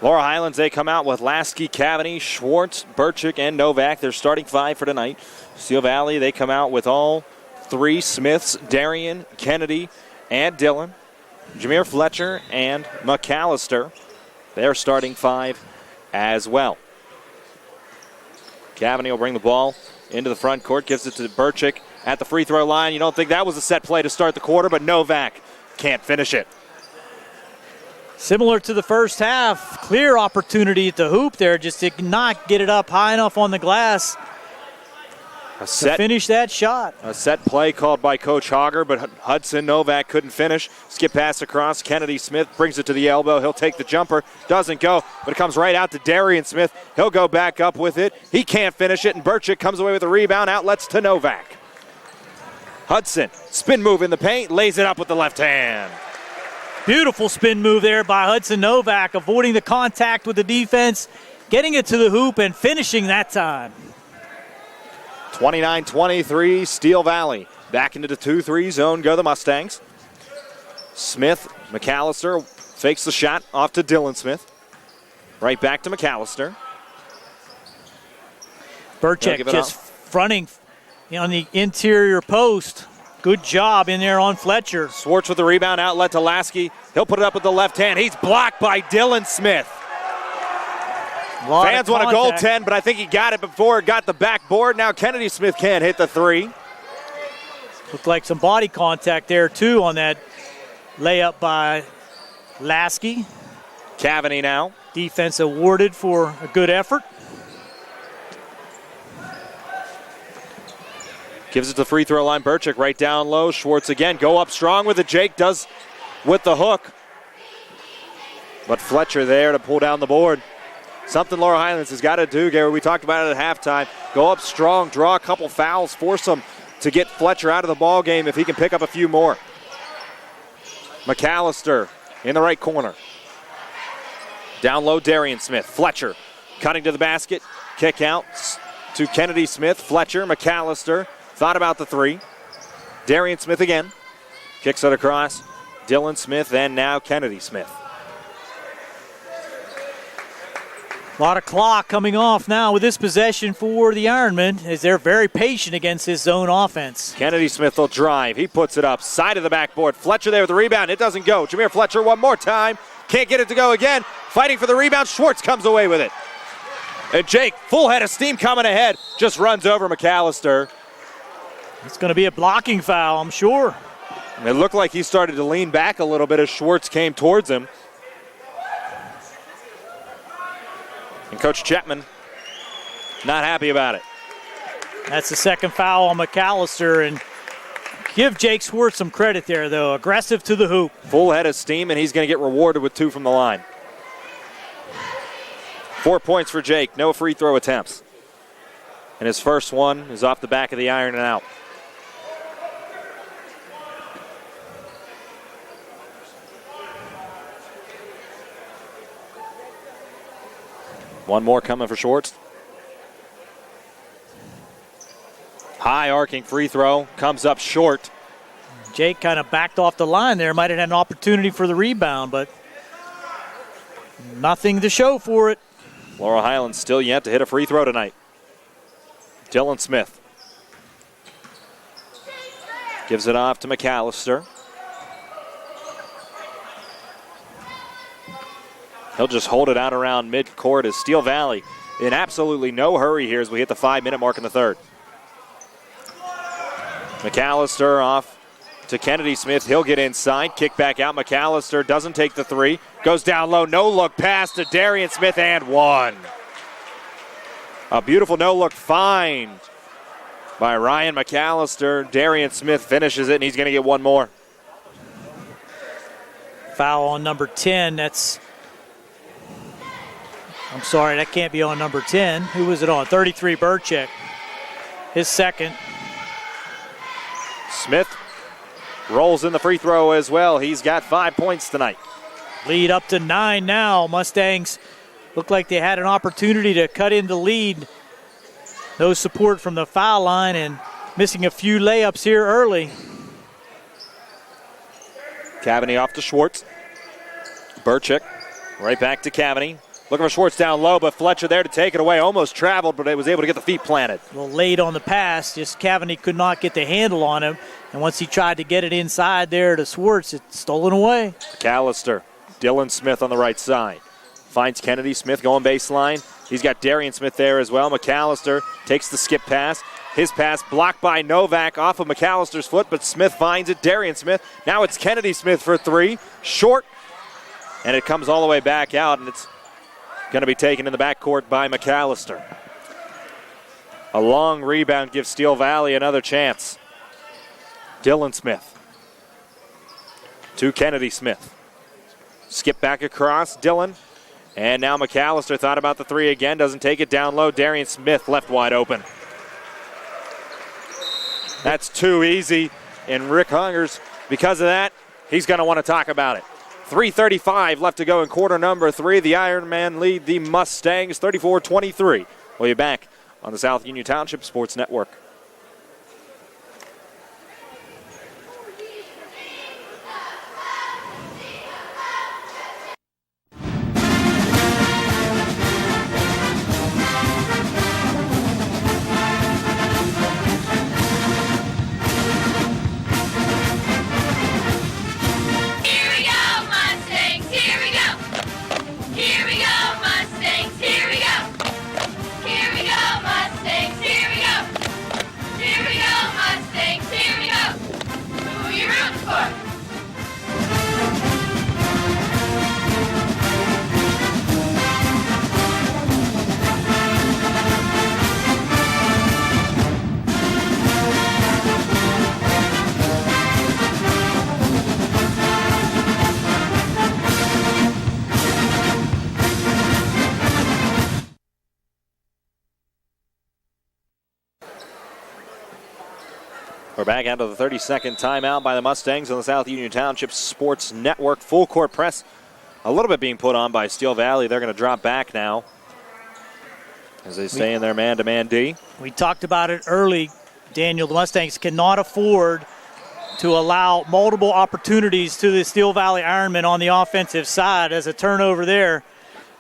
Laurel Highlands, they come out with Lasky, Cavany, Schwartz, Burchick, and Novak. Their starting five for tonight. Steel Valley, they come out with all three Smiths, Darian, Kennedy, and Dillon. Jameer Fletcher and McAllister, their starting five as well. Cavany will bring the ball into the front court, gives it to Burchick at the free throw line. You don't think that was a set play to start the quarter, but Novak can't finish it. Similar to the first half, clear opportunity at the hoop there, just did not get it up high enough on the glass to finish that shot. A set play called by Coach Hogger, but Hudson Novak couldn't finish. Skip pass across. Kennedy Smith brings it to the elbow. He'll take the jumper. Doesn't go, but it comes right out to Darian Smith. He'll go back up with it. He can't finish it, and Burchick comes away with a rebound. Outlets to Novak. Hudson, spin move in the paint, lays it up with the left hand. Beautiful spin move there by Hudson Novak, avoiding the contact with the defense, getting it to the hoop, and finishing that time. 29-23, Steel Valley. Back into the 2-3 zone go the Mustangs. Smith, McAllister fakes the shot off to Dillon Smith. Right back to McAllister. Burchick just fronting on the interior post. Good job in there on Fletcher. Schwartz with the rebound, outlet to Lasky. He'll put it up with the left hand. He's blocked by Dillon Smith. Fans want a goaltend, but I think he got it before it got the backboard. Now Kennedy Smith can't hit the three. Looked like some body contact there, too, on that layup by Lasky. Cavany now. Defense awarded for a good effort. Gives it to the free throw line. Burchick right down low. Schwartz again. Go up strong with it. Jake does with the hook. But Fletcher there to pull down the board. Something Laurel Highlands has got to do, Gary. We talked about it at halftime. Go up strong, draw a couple fouls, force them to get Fletcher out of the ball game if he can pick up a few more. McAllister in the right corner. Down low, Darian Smith. Fletcher cutting to the basket. Kick out to Kennedy Smith. Fletcher, McAllister. Thought about the three. Darian Smith again. Kicks it across. Dillon Smith and now Kennedy Smith. A lot of clock coming off now with this possession for the Ironmen as they're very patient against this zone offense. Kennedy Smith will drive. He puts it up. Side of the backboard. Fletcher there with the rebound. It doesn't go. Jameer Fletcher one more time. Can't get it to go again. Fighting for the rebound. Schwartz comes away with it. And Jake, full head of steam coming ahead. Just runs over McAllister. It's going to be a blocking foul, I'm sure. And it looked like he started to lean back a little bit as Schwartz came towards him. And Coach Chapman not happy about it. That's the second foul on McAllister. And give Jake Schwartz some credit there, though. Aggressive to the hoop. Full head of steam, and he's going to get rewarded with 2 from the line. 4 points for Jake. No free throw attempts. And his first one is off the back of the iron and out. One more coming for Schwartz. High arcing free throw. Comes up short. Jake kind of backed off the line there. Might have had an opportunity for the rebound, but nothing to show for it. Laurel Highlands still yet to hit a free throw tonight. Dillon Smith. Gives it off to McAllister. He'll just hold it out around midcourt as Steel Valley in absolutely no hurry here as we hit the 5-minute mark in the third. McAllister off to Kennedy Smith. He'll get inside. Kick back out. McAllister doesn't take the three. Goes down low. No look pass to Darian Smith and one. A beautiful no look find by Ryan McAllister. Darian Smith finishes it, and he's going to get one more. Foul on number 10. I'm sorry, that can't be on number 10. Who was it on? 33, Burchek. His second. Smith rolls in the free throw as well. He's got 5 points tonight. Lead up to 9 now. Mustangs look like they had an opportunity to cut in the lead. No support from the foul line and missing a few layups here early. Cavani off to Schwartz. Burchek right back to Cavani. Looking for Schwartz down low, but Fletcher there to take it away. Almost traveled, but was able to get the feet planted. A little late on the pass. Just Cavani could not get the handle on him. And once he tried to get it inside there to Schwartz, it's stolen away. McAllister, Dylan Smith on the right side. Finds Kennedy Smith going baseline. He's got Darian Smith there as well. McAllister takes the skip pass. His pass blocked by Novak off of McAllister's foot, but Smith finds it. Darian Smith. Now it's Kennedy Smith for three. Short. And it comes all the way back out, and it's going to be taken in the backcourt by McAllister. A long rebound gives Steel Valley another chance. Dylan Smith to Kennedy Smith. Skip back across, Dylan. And now McAllister thought about the three again. Doesn't take it down low. Darian Smith left wide open. That's too easy. And Rick Hungers, because of that, he's going to want to talk about it. 3:35 left to go in quarter number 3. The Ironman lead the Mustangs 34-23. We'll be back on the South Union Township Sports Network. We're back out of the 30-second timeout by the Mustangs on the South Union Township Sports Network. Full court press, a little bit being put on by Steel Valley. They're going to drop back now, as they stay in their man-to-man D. We talked about it early, Daniel. The Mustangs cannot afford to allow multiple opportunities to the Steel Valley Ironmen on the offensive side as a turnover there.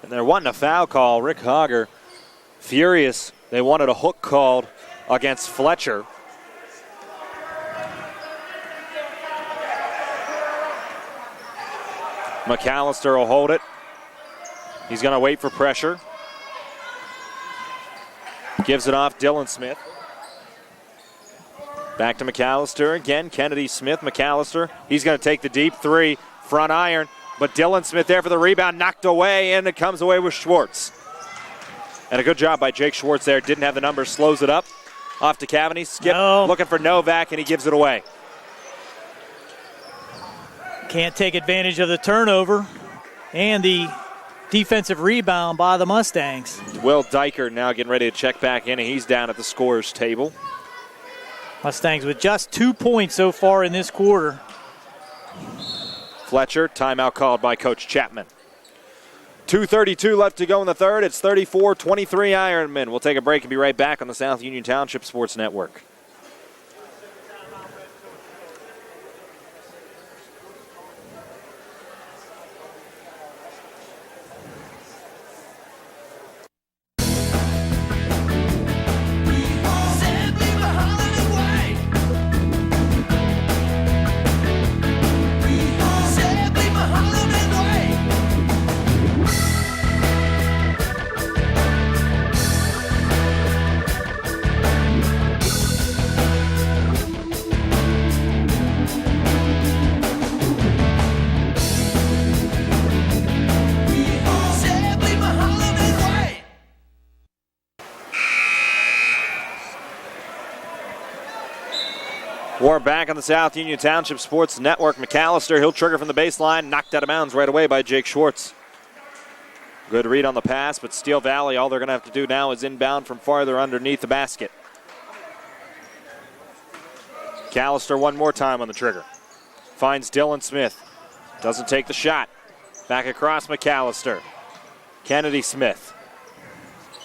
And they're wanting a foul call. Rick Hogger, furious. They wanted a hook called against Fletcher. McAllister will hold it. He's going to wait for pressure. Gives it off Dylan Smith. Back to McAllister again. Kennedy Smith, McAllister. He's going to take the deep three. Front iron. But Dylan Smith there for the rebound. Knocked away, and it comes away with Schwartz. And a good job by Jake Schwartz there. Didn't have the numbers. Slows it up. Off to Cavani. Skip looking for Novak, and he gives it away. Can't take advantage of the turnover and the defensive rebound by the Mustangs. Will Diker now getting ready to check back in, and he's down at the scorer's table. Mustangs with just 2 points so far in this quarter. Fletcher, timeout called by Coach Chapman. 2:32 left to go in the third. It's 34-23 Ironmen. We'll take a break and be right back on the South Union Township Sports Network. We're back on the South Union Township Sports Network. McAllister, he'll trigger from the baseline, knocked out of bounds right away by Jake Schwartz. Good read on the pass, but Steel Valley, all they're going to have to do now is inbound from farther underneath the basket. McAllister one more time on the trigger. Finds Dylan Smith. Doesn't take the shot. Back across McAllister. Kennedy Smith.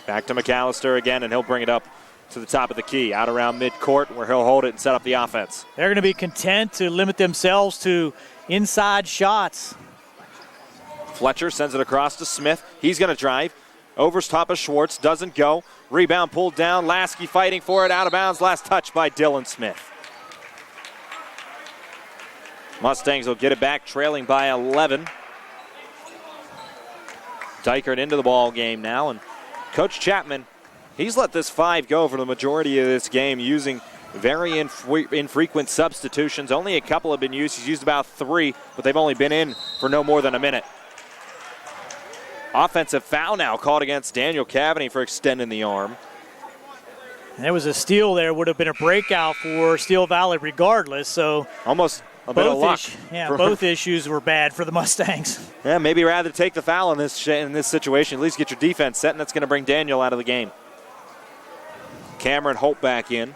Back to McAllister again, and he'll bring it up to the top of the key, out around midcourt where he'll hold it and set up the offense. They're going to be content to limit themselves to inside shots. Fletcher sends it across to Smith. He's going to drive. Overs top of Schwartz. Doesn't go. Rebound pulled down. Lasky fighting for it. Out of bounds. Last touch by Dylan Smith. Mustangs will get it back, trailing by 11. Dykert into the ball game now. And Coach Chapman, he's let this 5 go for the majority of this game, using very infrequent substitutions. Only a couple have been used. He's used about 3, but they've only been in for no more than a minute. Offensive foul now called against Daniel Cavaney for extending the arm. There was a steal there. Would have been a breakout for Steel Valley regardless. So almost a bit of luck. Both issues were bad for the Mustangs. Yeah, maybe rather take the foul in this situation. At least get your defense set, and that's going to bring Daniel out of the game. Cameron Holt back in.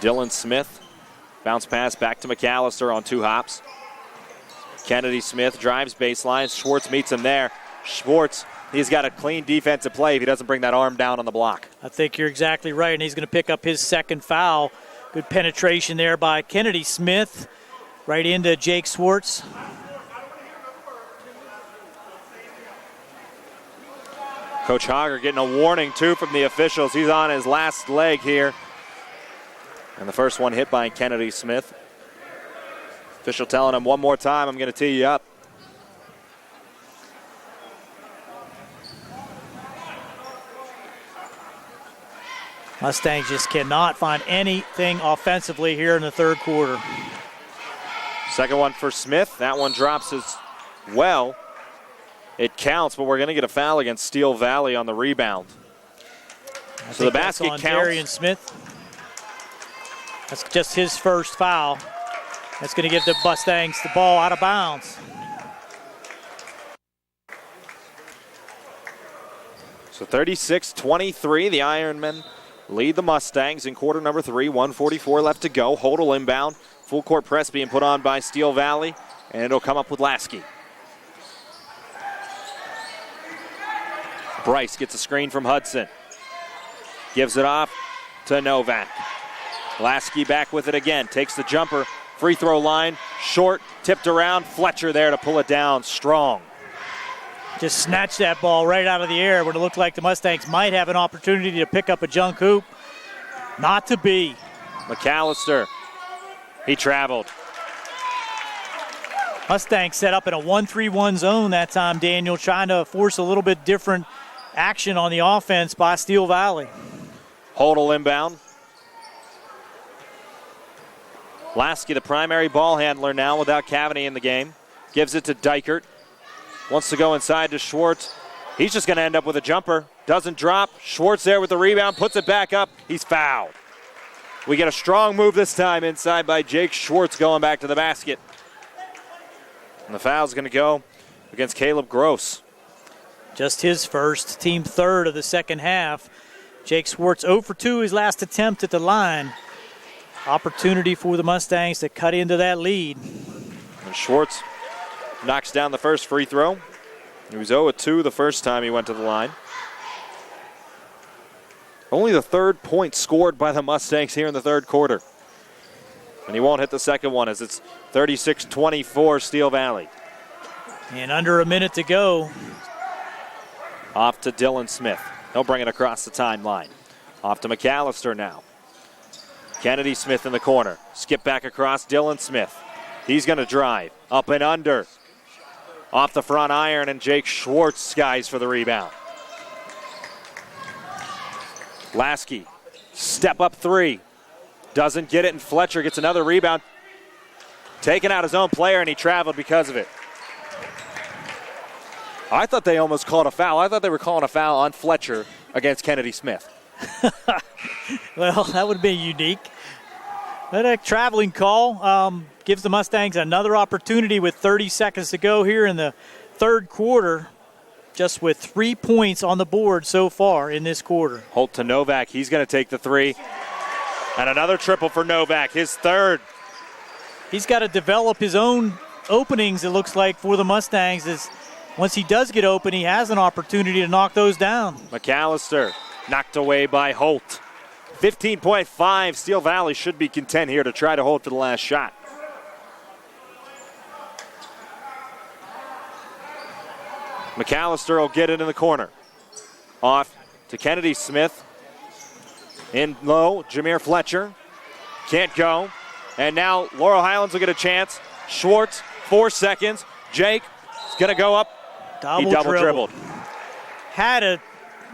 Dylan Smith. Bounce pass back to McAllister on 2 hops. Kennedy Smith drives baseline. Schwartz meets him there. Schwartz, he's got a clean defensive play if he doesn't bring that arm down on the block. I think you're exactly right, and he's going to pick up his second foul. Good penetration there by Kennedy Smith. Right into Jake Schwartz. Coach Hager getting a warning, too, from the officials. He's on his last leg here. And the first one hit by Kennedy Smith. Official telling him one more time, I'm going to tee you up. Mustangs just cannot find anything offensively here in the third quarter. Second one for Smith. That one drops as well. It counts, but we're going to get a foul against Steel Valley on the rebound. So the basket counts. Darian Smith. That's just his first foul. That's going to give the Mustangs the ball out of bounds. So 36-23, the Ironmen lead the Mustangs in quarter number 3. 1:44 left to go. Hodel inbound. Full court press being put on by Steel Valley, and it'll come up with Lasky. Bryce gets a screen from Hudson. Gives it off to Novak. Lasky back with it again. Takes the jumper. Free throw line. Short. Tipped around. Fletcher there to pull it down. Strong. Just snatched that ball right out of the air when it looked like the Mustangs might have an opportunity to pick up a junk hoop. Not to be. McAllister. He traveled. Mustangs set up in a 1-3-1 zone that time, Daniel, trying to force a little bit different action on the offense by Steel Valley. Hodel inbound. Lasky, the primary ball handler now without Cavaney in the game. Gives it to Dykert. Wants to go inside to Schwartz. He's just going to end up with a jumper. Doesn't drop. Schwartz there with the rebound. Puts it back up. He's fouled. We get a strong move this time inside by Jake Schwartz going back to the basket. And the foul's going to go against Caleb Gross. Just his first, team third of the second half. Jake Schwartz 0 for 2, his last attempt at the line. Opportunity for the Mustangs to cut into that lead. And Schwartz knocks down the first free throw. He was 0-2 the first time he went to the line. Only the third point scored by the Mustangs here in the third quarter. And he won't hit the second one as it's 36-24 Steel Valley. And under a minute to go. Off to Dylan Smith. He'll bring it across the timeline. Off to McAllister now. Kennedy Smith in the corner. Skip back across Dylan Smith. He's going to drive. Up and under. Off the front iron, and Jake Schwartz skies for the rebound. Lasky, step up 3. Doesn't get it, and Fletcher gets another rebound. Taking out his own player, and he traveled because of it. I thought they almost called a foul. I thought they were calling a foul on Fletcher against Kennedy Smith. Well, that would be unique. But a traveling call gives the Mustangs another opportunity with 30 seconds to go here in the third quarter, just with 3 points on the board so far in this quarter. Holt to Novak. He's going to take the three. And another triple for Novak, his third. He's got to develop his own openings, it looks like, for the Mustangs. As once he does get open, he has an opportunity to knock those down. McAllister knocked away by Holt. 15.5. Steel Valley should be content here to try to hold for the last shot. McAllister will get it in the corner. Off to Kennedy Smith. In low, Jameer Fletcher. Can't go. And now Laurel Highlands will get a chance. Schwartz, 4 seconds. Jake is going to go up. He double dribbled. Had a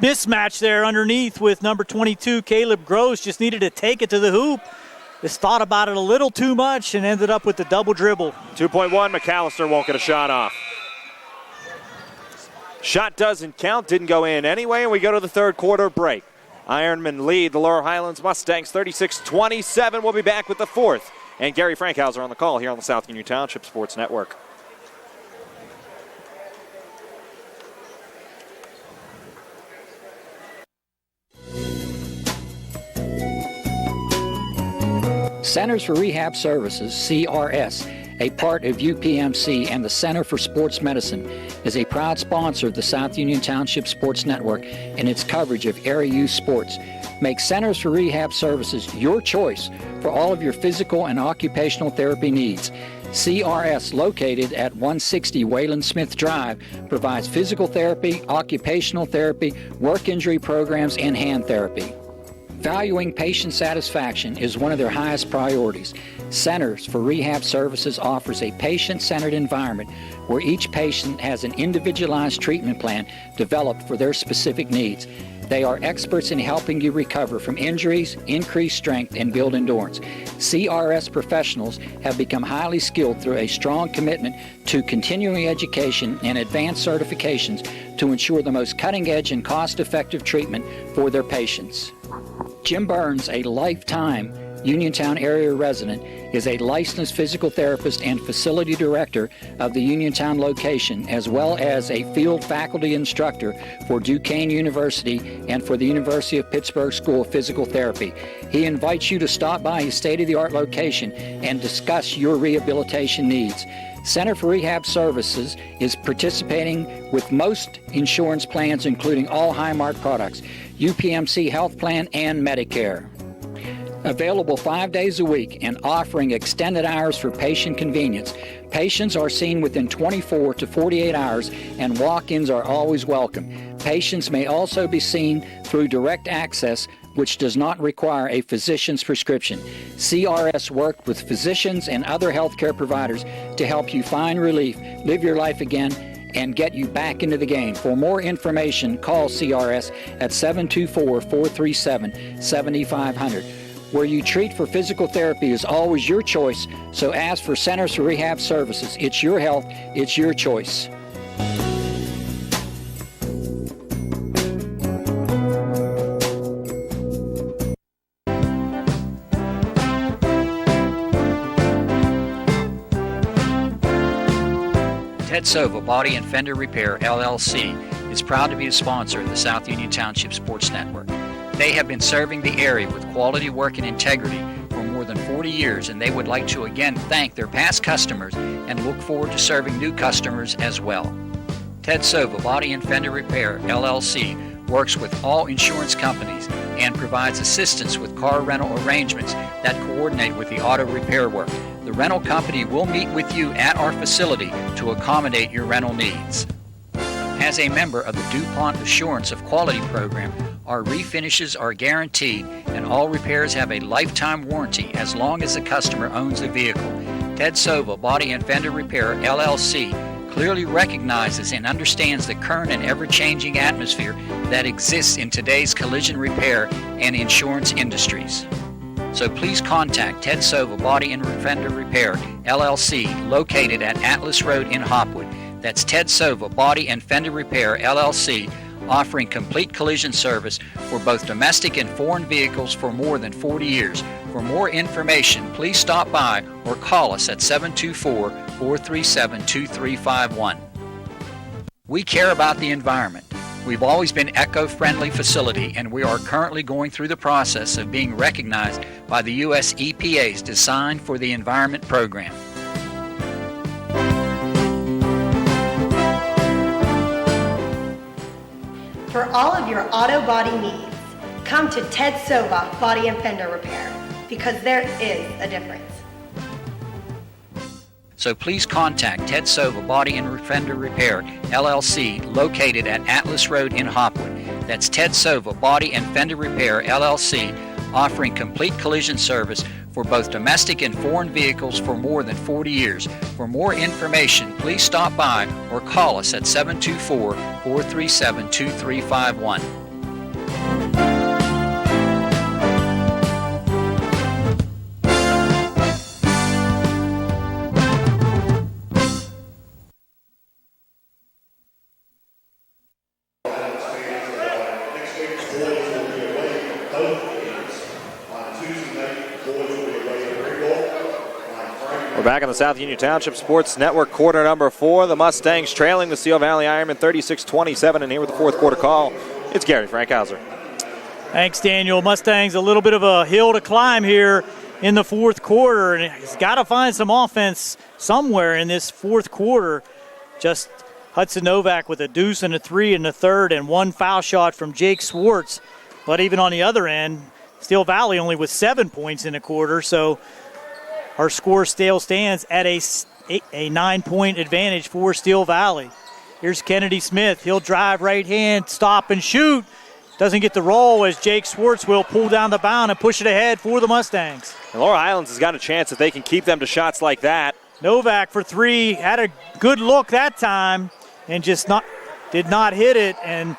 mismatch there underneath with number 22, Caleb Gross. Just needed to take it to the hoop. Just thought about it a little too much and ended up with the double dribble. 2.1, McAllister won't get a shot off. Shot doesn't count, didn't go in anyway, and we go to the third quarter break. Ironman lead the Laurel Highlands Mustangs 36-27. We'll be back with the fourth. And Gary Frankhauser on the call here on the South Union Township Sports Network. Centers for Rehab Services, CRS, a part of UPMC and the Center for Sports Medicine, is a proud sponsor of the South Union Township Sports Network and its coverage of area youth sports. Make Centers for Rehab Services your choice for all of your physical and occupational therapy needs. CRS, located at 160 Wayland Smith Drive, provides physical therapy, occupational therapy, work injury programs, and hand therapy. Valuing patient satisfaction is one of their highest priorities. Centers for Rehab Services offers a patient-centered environment where each patient has an individualized treatment plan developed for their specific needs. They are experts in helping you recover from injuries, increase strength, and build endurance. CRS professionals have become highly skilled through a strong commitment to continuing education and advanced certifications to ensure the most cutting-edge and cost-effective treatment for their patients. Jim Burns, a lifetime Uniontown area resident, is a licensed physical therapist and facility director of the Uniontown location, as well as a field faculty instructor for Duquesne University and for the University of Pittsburgh School of Physical Therapy. He invites you to stop by his state-of-the-art location and discuss your rehabilitation needs. Center for Rehab Services is participating with most insurance plans, including all Highmark products, UPMC Health Plan, and Medicare. Available 5 days a week and offering extended hours for patient convenience. Patients are seen within 24 to 48 hours and walk-ins are always welcome. Patients may also be seen through direct access, which does not require a physician's prescription. CRS worked with physicians and other healthcare providers to help you find relief, live your life again, and get you back into the game. For more information, call CRS at 724-437-7500. Where you treat for physical therapy is always your choice, so ask for Centers for Rehab Services. It's your health, it's your choice. Ted Sova Body and Fender Repair, LLC, is proud to be a sponsor of the South Union Township Sports Network. They have been serving the area with quality work and integrity for more than 40 years, and they would like to again thank their past customers and look forward to serving new customers as well. Ted Sova Body and Fender Repair, LLC, works with all insurance companies and provides assistance with car rental arrangements that coordinate with the auto repair work. The rental company will meet with you at our facility to accommodate your rental needs. As a member of the DuPont Assurance of Quality program, our refinishes are guaranteed and all repairs have a lifetime warranty as long as the customer owns the vehicle. Ted Sova Body and Fender Repair, LLC, clearly recognizes and understands the current and ever-changing atmosphere that exists in today's collision repair and insurance industries. So please contact Ted Sova Body and Fender Repair, LLC, located at Atlas Road in Hopwood. That's Ted Sova Body and Fender Repair, LLC, offering complete collision service for both domestic and foreign vehicles for more than 40 years. For more information, please stop by or call us at 724-437-2351. We care about the environment. We've always been an eco-friendly facility, and we are currently going through the process of being recognized by the U.S. EPA's Design for the Environment program. For all of your auto body needs, come to Ted Sova Body and Fender Repair, because there is a difference. So please contact Ted Sova Body and Fender Repair, LLC, located at Atlas Road in Hopwood. That's Ted Sova Body and Fender Repair, LLC, offering complete collision service for both domestic and foreign vehicles for more than 40 years. For more information, please stop by or call us at 724-437-2351. Back on the South Union Township Sports Network, quarter number 4. The Mustangs trailing the Steel Valley Ironmen 36-27, and here with the fourth quarter call, it's Gary Frankhauser. Thanks, Daniel. Mustangs a little bit of a hill to climb here in the fourth quarter, and he's got to find some offense somewhere in this fourth quarter. Just Hudson Novak with a deuce and a 3 in the third, and one foul shot from Jake Swartz. But even on the other end, Steel Valley only with 7 points in the quarter, so our score still stands at a 9-point advantage for Steel Valley. Here's Kennedy Smith. He'll drive right hand, stop and shoot. Doesn't get the roll as Jake Swartz will pull down the bound and push it ahead for the Mustangs. And Laurel Highlands has got a chance if they can keep them to shots like that. Novak for 3, had a good look that time and just did not hit it. And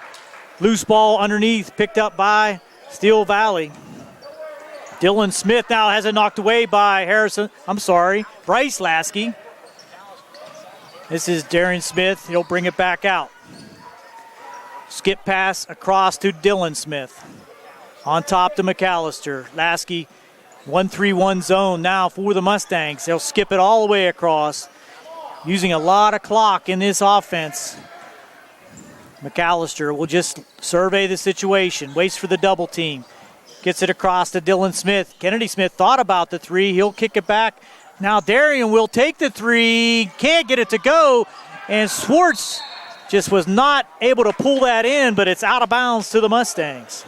loose ball underneath picked up by Steel Valley. Dylan Smith now has it knocked away by Bryce Lasky. This is Darren Smith. He'll bring it back out. Skip pass across to Dylan Smith. On top to McAllister. Lasky, 1-3-1 zone now for the Mustangs. They'll skip it all the way across, using a lot of clock in this offense. McAllister will just survey the situation, waits for the double team. Gets it across to Dylan Smith. Kennedy Smith thought about the 3. He'll kick it back. Now Darian will take the 3. Can't get it to go. And Swartz just was not able to pull that in, but it's out of bounds to the Mustangs.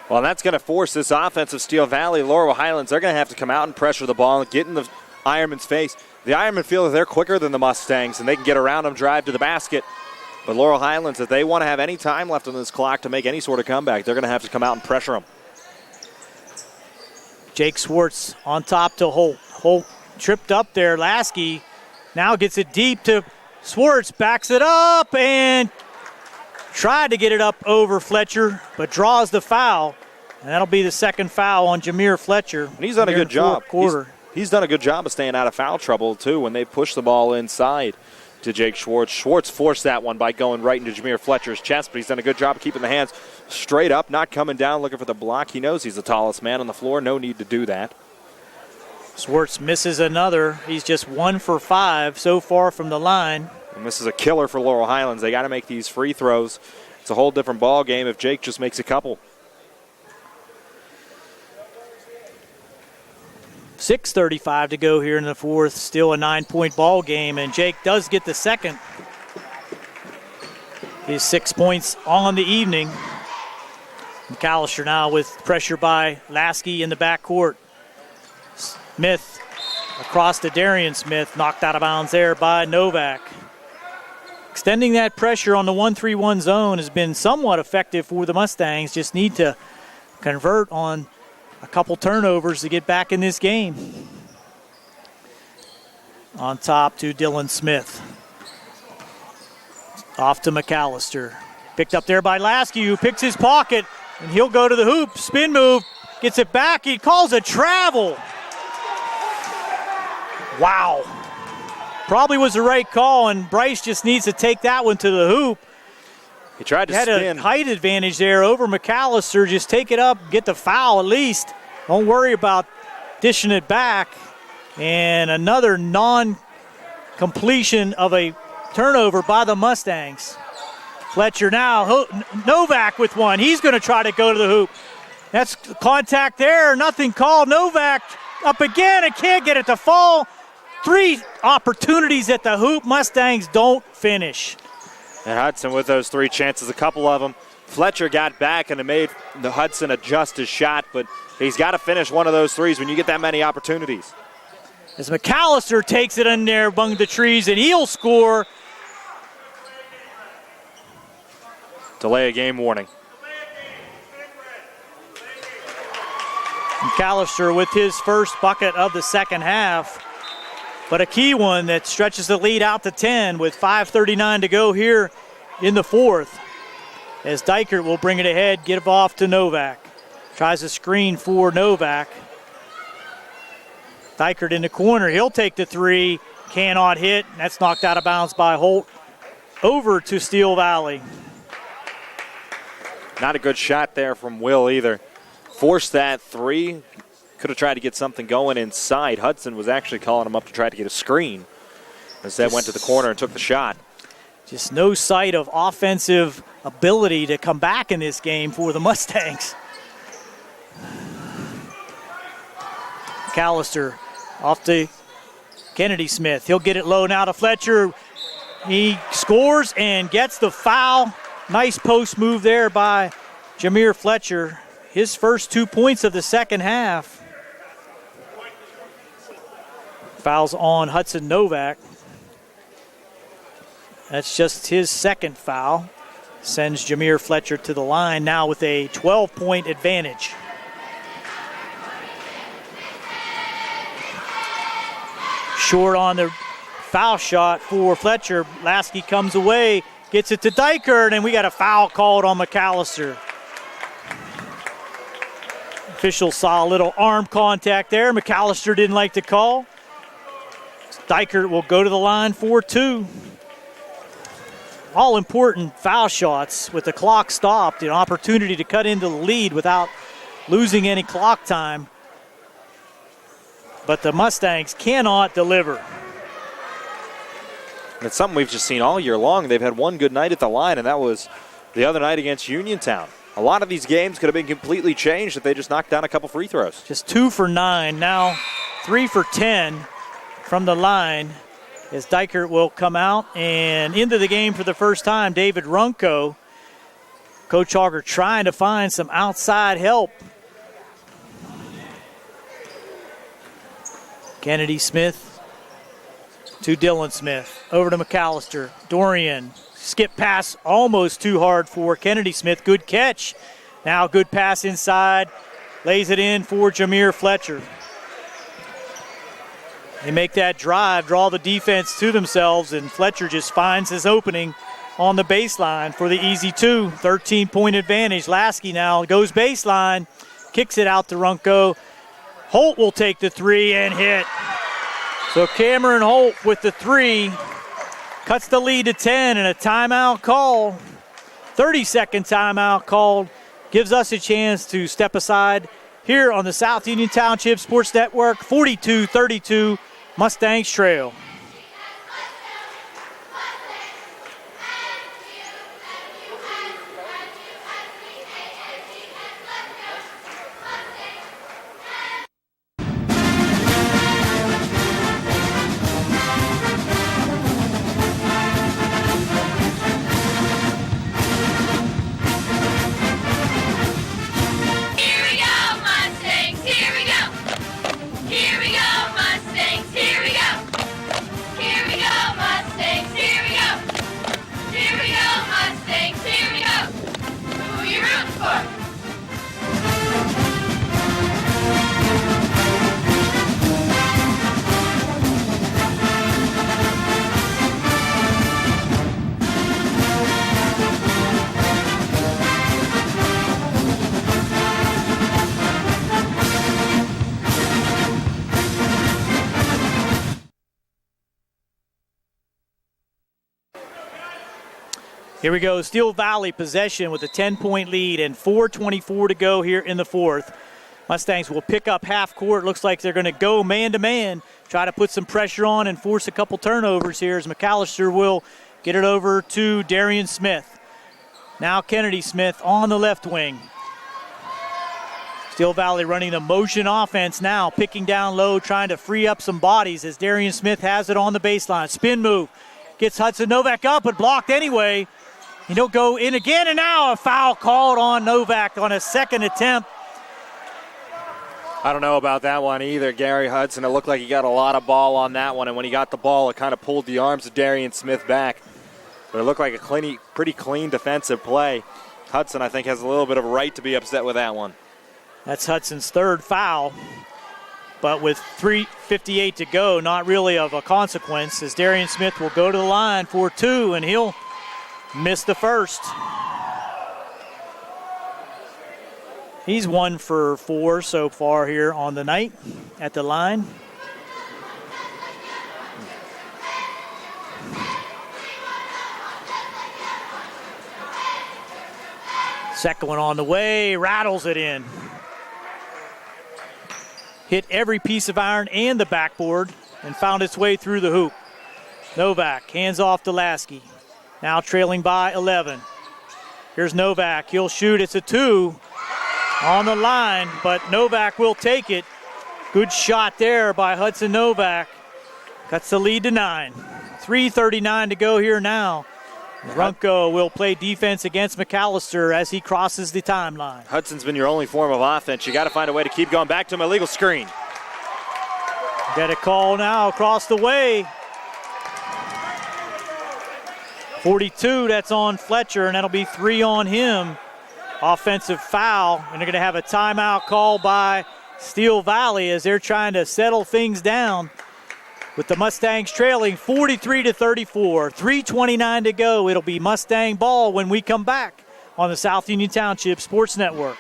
Well, that's going to force this offense of Steel Valley. Laurel Highlands, they're going to have to come out and pressure the ball and get in the Ironman's face. The Ironmen feel that they're quicker than the Mustangs, and they can get around them, drive to the basket. But Laurel Highlands, if they want to have any time left on this clock to make any sort of comeback, they're going to have to come out and pressure them. Jake Swartz on top to Holt. Holt tripped up there. Lasky now gets it deep to Swartz, backs it up and tried to get it up over Fletcher, but draws the foul. And that'll be the second foul on Jameer Fletcher. And he's done a good job. He's done a good job of staying out of foul trouble, too, when they push the ball inside to Jake Schwartz. Schwartz forced that one by going right into Jameer Fletcher's chest, but he's done a good job of keeping the hands straight up, not coming down looking for the block. He knows he's the tallest man on the floor. No need to do that. Schwartz misses another. He's just 1 for 5 so far from the line. And this is a killer for Laurel Highlands. They got to make these free throws. It's a whole different ball game if Jake just makes a couple. 6:35 to go here in the fourth. Still a 9-point ball game, and Jake does get the second. His 6 points on the evening. McAllister now with pressure by Lasky in the backcourt. Smith across to Darian Smith, knocked out of bounds there by Novak. Extending that pressure on the 1-3-1 zone has been somewhat effective for the Mustangs. Just need to convert on a couple turnovers to get back in this game. On top to Dylan Smith. Off to McAllister. Picked up there by Lasky, who picks his pocket, and he'll go to the hoop. Spin move, gets it back. He calls a travel. Wow. Probably was the right call, and Bryce just needs to take that one to the hoop. He tried to had spin. a height advantage there over McAllister. Just take it up, get the foul at least. Don't worry about dishing it back. And another non-completion of a turnover by the Mustangs. Fletcher now, Novak with one. He's going to try to go to the hoop. That's contact there, nothing called. Novak up again and can't get it to fall. 3 opportunities at the hoop. Mustangs don't finish. And Hudson with those 3 chances, a couple of them. Fletcher got back and it made the Hudson adjust his shot, but he's got to finish one of those threes when you get that many opportunities. As McAllister takes it in there among the trees, and he'll score. Delay of game warning. McAllister with his first bucket of the second half, but a key one that stretches the lead out to 10 with 5:39 to go here in the fourth. As Dykert will bring it ahead, give off to Novak. Tries a screen for Novak. Dykert in the corner, he'll take the 3, cannot hit. That's knocked out of bounds by Holt. Over to Steel Valley. Not a good shot there from Will either. Forced that 3. Could have tried to get something going inside. Hudson was actually calling him up to try to get a screen. Instead went to the corner and took the shot. Just no sight of offensive ability to come back in this game for the Mustangs. McAllister off to Kennedy Smith. He'll get it low now to Fletcher. He scores and gets the foul. Nice post move there by Jameer Fletcher. His first 2 points of the second half. Fouls on Hudson Novak. That's just his second foul. Sends Jameer Fletcher to the line now with a 12-point advantage. Short on the foul shot for Fletcher. Lasky comes away, gets it to Dykert, and we got a foul called on McAllister. Officials saw a little arm contact there. McAllister didn't like the call. Dykert will go to the line for 2. All important foul shots with the clock stopped, an opportunity to cut into the lead without losing any clock time. But the Mustangs cannot deliver. It's something we've just seen all year long. They've had one good night at the line, and that was the other night against Uniontown. A lot of these games could have been completely changed if they just knocked down a couple free throws. Just 2 for 9, now 3 for 10 from the line as Dykert will come out and into the game for the first time. David Runco. Coach Auger trying to find some outside help. Kennedy Smith to Dylan Smith. Over to McAllister. Dorian. Skip pass almost too hard for Kennedy Smith. Good catch. Now good pass inside. Lays it in for Jameer Fletcher. They make that drive, draw the defense to themselves, and Fletcher just finds his opening on the baseline for the easy 2. 13-point advantage. Lasky now goes baseline, kicks it out to Runco. Holt will take the 3 and hit. So Cameron Holt with the 3 cuts the lead to 10, and a timeout call. 30-second timeout called. Gives us a chance to step aside here on the South Union Township Sports Network. 42-32, Mustangs trail. Here we go, Steel Valley possession with a 10-point lead and 4:24 to go here in the fourth. Mustangs will pick up half court. Looks like they're going to go man-to-man, try to put some pressure on and force a couple turnovers here as McAllister will get it over to Darian Smith. Now Kennedy Smith on the left wing. Steel Valley running the motion offense now, picking down low, trying to free up some bodies as Darian Smith has it on the baseline. Spin move, gets Hudson Novak up, but blocked anyway. And he'll go in again, and now a foul called on Novak on a second attempt. I don't know about that one either, Gary Hudson. It looked like he got a lot of ball on that one, and when he got the ball, it kind of pulled the arms of Darian Smith back. But it looked like a pretty clean defensive play. Hudson, I think, has a little bit of a right to be upset with that one. That's Hudson's third foul. But with 3:58 to go, not really of a consequence, as Darian Smith will go to the line for two, and he'll miss the first. He's 1 for 4 so far here on the night at the line. Second one on the way, rattles it in. Hit every piece of iron and the backboard and found its way through the hoop. Novak hands off to Lasky. Now trailing by 11. Here's Novak. He'll shoot. It's a 2 on the line, but Novak will take it. Good shot there by Hudson Novak. Cuts the lead to 9. 3:39 to go here now. Runco will play defense against McAllister as he crosses the timeline. Hudson's been your only form of offense. You got to find a way to keep going. Back to him, illegal screen. Get a call now across the way. 42, that's on Fletcher, and that'll be 3 on him. Offensive foul, and they're going to have a timeout call by Steel Valley as they're trying to settle things down with the Mustangs trailing 43-34. 3:29 to go. It'll be Mustang ball when we come back on the South Union Township Sports Network.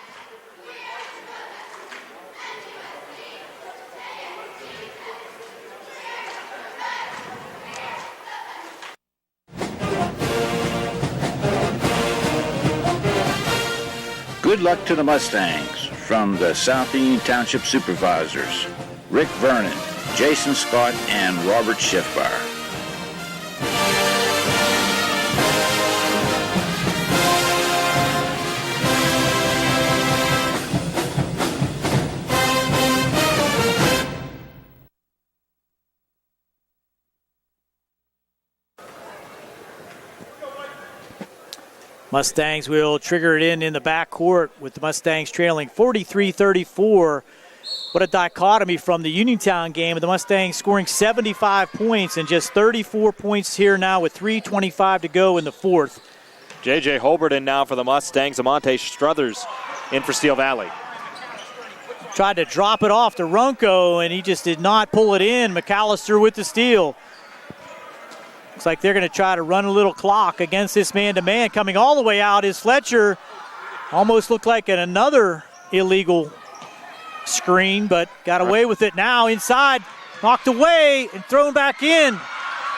Good luck to the Mustangs from the South Union Township Supervisors, Rick Vernon, Jason Scott, and Robert Schiffbar. Mustangs will trigger it in the backcourt with the Mustangs trailing 43-34. What a dichotomy from the Uniontown game. The Mustangs scoring 75 points and just 34 points here now with 3:25 to go in the fourth. J.J. Holberton now for the Mustangs. Amonte Struthers in for Steel Valley. Tried to drop it off to Runco, and he just did not pull it in. McAllister with the steal. Looks like they're going to try to run a little clock against this man-to-man. Coming all the way out is Fletcher. Almost looked like another illegal screen, but got away with it now. Inside, knocked away and thrown back in.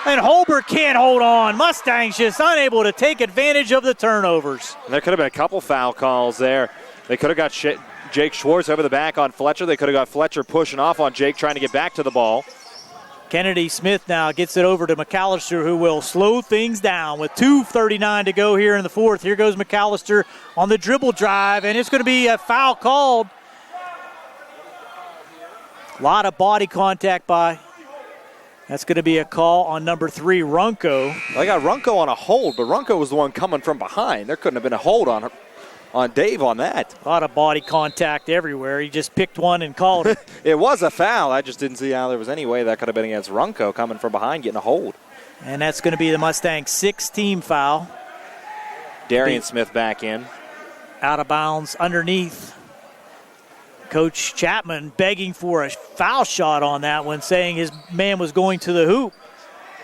And Holbert can't hold on. Mustangs just unable to take advantage of the turnovers. There could have been a couple foul calls there. They could have got Jake Schwartz over the back on Fletcher. They could have got Fletcher pushing off on Jake, trying to get back to the ball. Kennedy Smith now gets it over to McAllister, who will slow things down with 2:39 to go here in the fourth. Here goes McAllister on the dribble drive, and it's going to be a foul called. A lot of body contact by. That's going to be a call on number 3, Runco. They got Runco on a hold, but Runco was the one coming from behind. There couldn't have been a hold on Dave on that. A lot of body contact everywhere. He just picked one and called it. It was a foul. I just didn't see how there was any way that could have been against Runco coming from behind, getting a hold. And that's going to be the Mustangs' 6th team foul. Darian Smith back in. Out of bounds underneath. Coach Chapman begging for a foul shot on that one, saying his man was going to the hoop.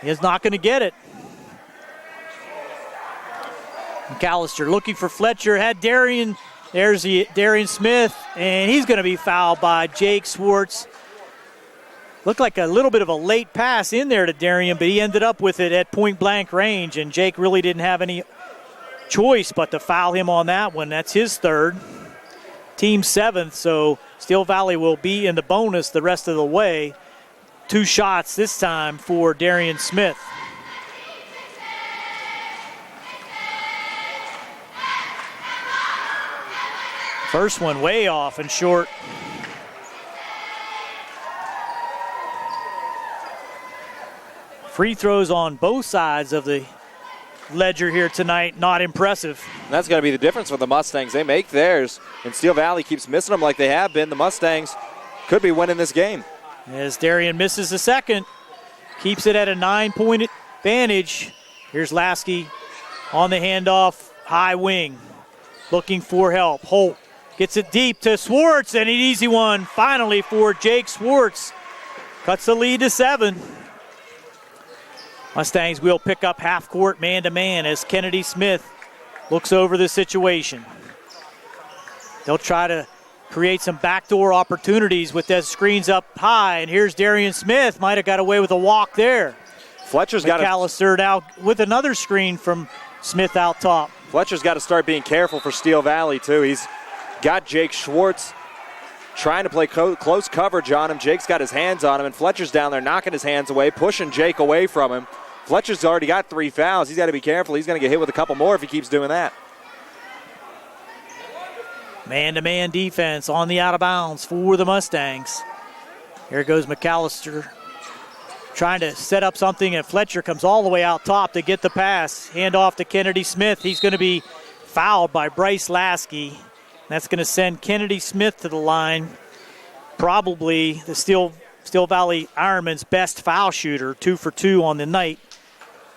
He's not going to get it. McAllister looking for Fletcher, had Darian. There's Darian Smith, and he's going to be fouled by Jake Schwartz. Looked like a little bit of a late pass in there to Darian, but he ended up with it at point-blank range, and Jake really didn't have any choice but to foul him on that one. That's his third, team 7th, so Steel Valley will be in the bonus the rest of the way. 2 shots this time for Darian Smith. First one way off and short. Free throws on both sides of the ledger here tonight, not impressive. And that's going to be the difference for the Mustangs. They make theirs, and Steel Valley keeps missing them like they have been. The Mustangs could be winning this game. As Darian misses the second, keeps it at a 9-point advantage. Here's Lasky on the handoff, high wing, looking for help. Holt gets it deep to Swartz, and an easy one finally for Jake Swartz. Cuts the lead to 7. Mustangs will pick up half court man-to-man as Kennedy Smith looks over the situation. They'll try to create some backdoor opportunities with those screens up high, and here's Darian Smith. Might have got away with a walk there. Fletcher's got McAllister now with another screen from Smith out top. Fletcher's got to start being careful for Steel Valley, too. He's got Jake Schwartz trying to play close coverage on him. Jake's got his hands on him, and Fletcher's down there knocking his hands away, pushing Jake away from him. Fletcher's already got 3 fouls. He's got to be careful. He's going to get hit with a couple more if he keeps doing that. Man-to-man defense on the out of bounds for the Mustangs. Here goes McAllister trying to set up something, and Fletcher comes all the way out top to get the pass. Hand off to Kennedy Smith. He's going to be fouled by Bryce Lasky. That's going to send Kennedy Smith to the line. Probably the Steel Valley Ironman's best foul shooter, 2 for 2 on the night.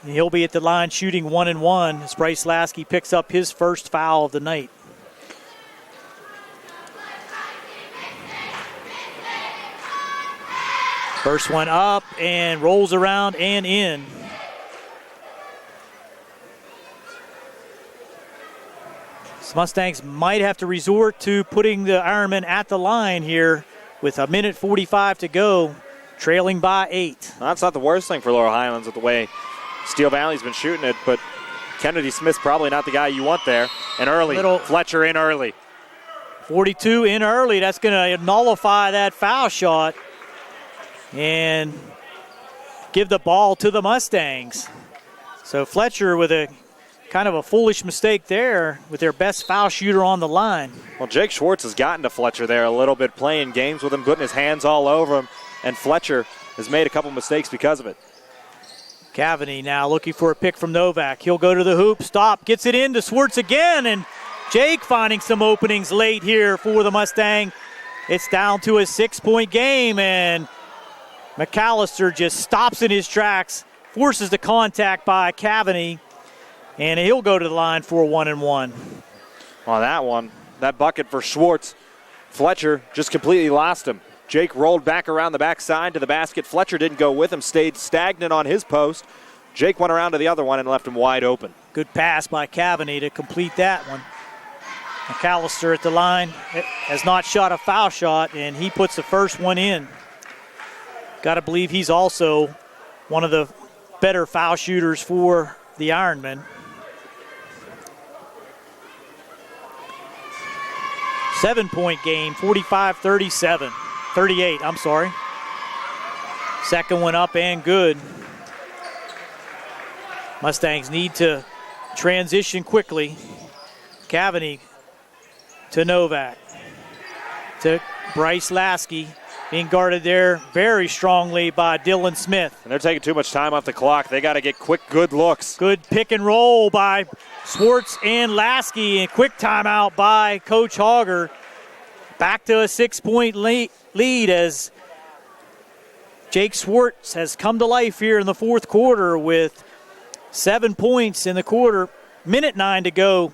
And he'll be at the line shooting 1-1 as Bryce Lasky picks up his first foul of the night. First one up and rolls around and in. Mustangs might have to resort to putting the Ironmen at the line here with 1:45 to go, trailing by 8. That's not the worst thing for Laurel Highlands with the way Steel Valley's been shooting it, but Kennedy Smith's probably not the guy you want there. And early, Fletcher in early. 42 in early. That's going to nullify that foul shot and give the ball to the Mustangs. So Fletcher with a kind of a foolish mistake there with their best foul shooter on the line. Well, Jake Schwartz has gotten to Fletcher there a little bit, playing games with him, putting his hands all over him, and Fletcher has made a couple mistakes because of it. Cavany now looking for a pick from Novak. He'll go to the hoop, stop, gets it in to Swartz again, and Jake finding some openings late here for the Mustang. It's down to a 6-point game, and McAllister just stops in his tracks, forces the contact by Cavany, and he'll go to the line for a 1-1. On that one, that bucket for Schwartz, Fletcher just completely lost him. Jake rolled back around the backside to the basket. Fletcher didn't go with him, stayed stagnant on his post. Jake went around to the other one and left him wide open. Good pass by Cavany to complete that one. McAllister at the line has not shot a foul shot, and he puts the first one in. Got to believe he's also one of the better foul shooters for the Ironmen. 7-point game, 45-37. 38, I'm sorry. Second one up and good. Mustangs need to transition quickly. Cavany to Novak. To Bryce Lasky. Being guarded there very strongly by Dylan Smith. And they're taking too much time off the clock. They got to get quick, good looks. Good pick and roll by Swartz and Lasky. And quick timeout by Coach Hogger. Back to a 6-point lead as Jake Swartz has come to life here in the fourth quarter with 7 points in the quarter. 1:09 to go.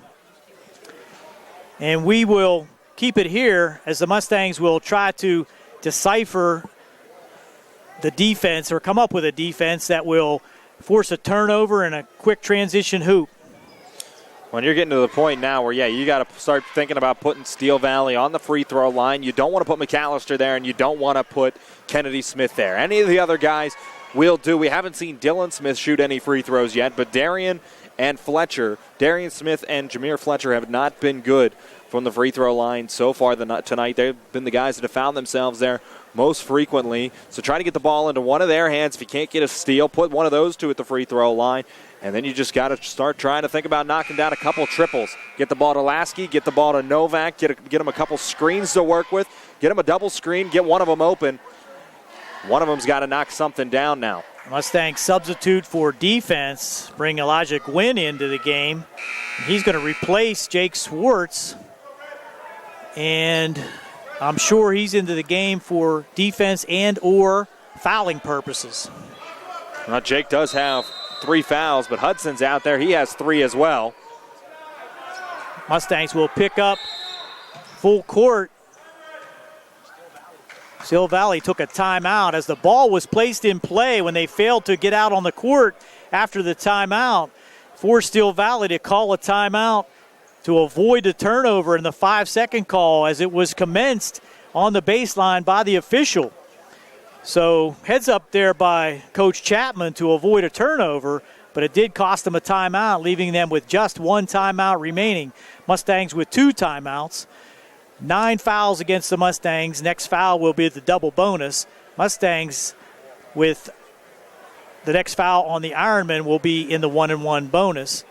And we will keep it here as the Mustangs will try to decipher the defense or come up with a defense that will force a turnover and a quick transition hoop. When you're getting to the point now where, you got to start thinking about putting Steel Valley on the free throw line. You don't want to put McAllister there, and you don't want to put Kennedy Smith there. Any of the other guys will do. We haven't seen Dylan Smith shoot any free throws yet, but Darian and Fletcher. Darian Smith and Jameer Fletcher have not been good from the free throw line so far tonight. They've been the guys that have found themselves there most frequently. So try to get the ball into one of their hands. If you can't get a steal, put one of those two at the free throw line. And then you just got to start trying to think about knocking down a couple triples. Get the ball to Lasky, get the ball to Novak, get him a couple screens to work with, get him a double screen, get one of them open. One of them's got to knock something down now. Mustangs substitute for defense, bring Elijah Gwynn into the game. He's going to replace Jake Swartz. And I'm sure he's into the game for defense and or fouling purposes. Well, Jake does have 3 fouls, but Hudson's out there. He has 3 as well. Mustangs will pick up full court. Steel Valley took a timeout as the ball was placed in play when they failed to get out on the court after the timeout. Forced Steel Valley to call a timeout to avoid the turnover in the 5-second call as it was commenced on the baseline by the official. So heads up there by Coach Chapman to avoid a turnover, but it did cost them a timeout, leaving them with just 1 timeout remaining. Mustangs with 2 timeouts. 9 fouls against the Mustangs. Next foul will be the double bonus. Mustangs with the next foul on the Ironman will be in the 1-and-1 bonus.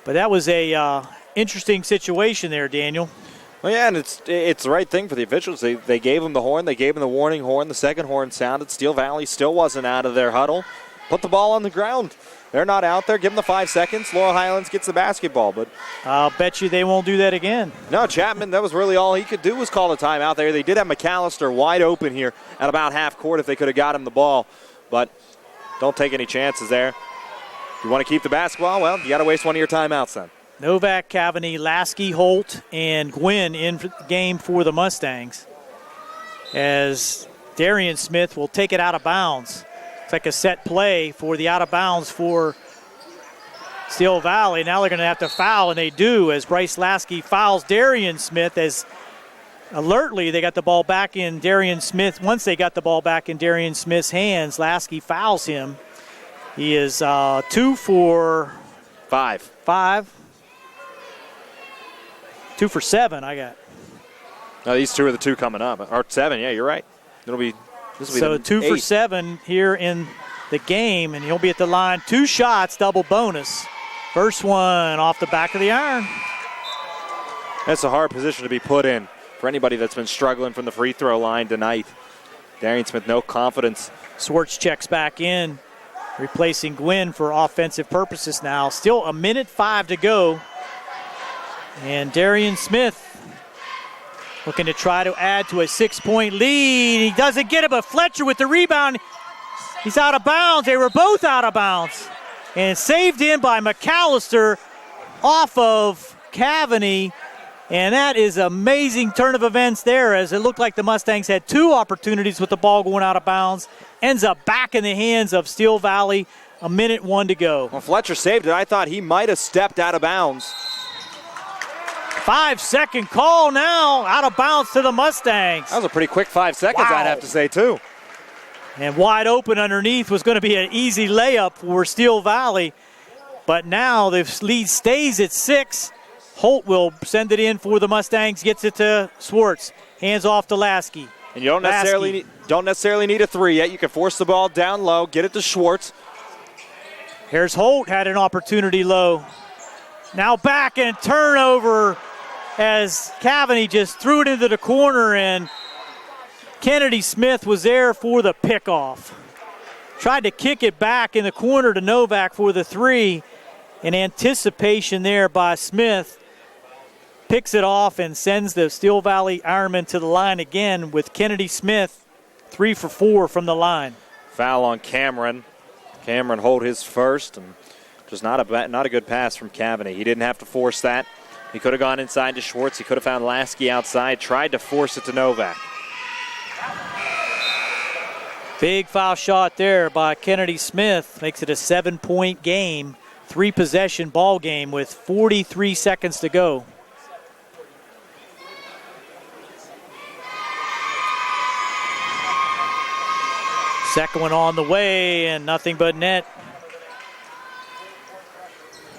But that was a interesting situation there, Daniel. Well, yeah, and it's the right thing for the officials. They gave them the horn. They gave them the warning horn. The second horn sounded. Steel Valley still wasn't out of their huddle. Put the ball on the ground. They're not out there. Give them the 5 seconds. Laurel Highlands gets the basketball. But I'll bet you they won't do that again. No, Chapman, that was really all he could do was call a timeout there. They did have McAllister wide open here at about half court if they could have got him the ball. But don't take any chances there. If you want to keep the basketball, well, you got to waste one of your timeouts then. Novak, Cavaney, Lasky, Holt, and Gwynn in the game for the Mustangs. As Darian Smith will take it out of bounds. It's like a set play for the out of bounds for Steel Valley. Now they're going to have to foul, and they do, as Bryce Lasky fouls Darian Smith. As alertly they got the ball back in Darian Smith. Once they got the ball back in Darian Smith's hands, Lasky fouls him. He is 2 for 5. 2 for 7, I got. No, these 2 are the 2 coming up. Or 7, yeah, you're right. This will be so 2 for 7 here in the game, and he'll be at the line. 2 shots, double bonus. First one off the back of the iron. That's a hard position to be put in for anybody that's been struggling from the free throw line tonight. Darian Smith, no confidence. Swartz checks back in, replacing Gwynn for offensive purposes now. Still 1:05 to go. And Darian Smith looking to try to add to a 6-point lead. He doesn't get it, but Fletcher with the rebound. He's out of bounds. They were both out of bounds. And saved in by McAllister off of Cavaney. And that is an amazing turn of events there, as it looked like the Mustangs had 2 opportunities with the ball going out of bounds. Ends up back in the hands of Steel Valley. 1:01 to go. Well, Fletcher saved it. I thought he might have stepped out of bounds. 5-second call now, out of bounds to the Mustangs. That was a pretty quick 5 seconds, wow. I'd have to say, too. And wide open underneath was going to be an easy layup for Steel Valley. But now the lead stays at 6. Holt will send it in for the Mustangs, gets it to Swartz. Hands off to Lasky. And you don't necessarily need a 3 yet. You can force the ball down low, get it to Schwartz. Here's Holt, had an opportunity low. Now back and turnover as Cavaney just threw it into the corner, and Kennedy Smith was there for the pickoff. Tried to kick it back in the corner to Novak for the 3. In anticipation there by Smith. Picks it off and sends the Steel Valley Ironmen to the line again with Kennedy Smith 3 for 4 from the line. Foul on Cameron. Cameron Holt his first, and just not a good pass from Cavaney. He didn't have to force that. He could have gone inside to Schwartz. He could have found Lasky outside, tried to force it to Novak. Big foul shot there by Kennedy Smith. Makes it a 7-point game. 3-possession ball game with 43 seconds to go. Second one on the way, and nothing but net.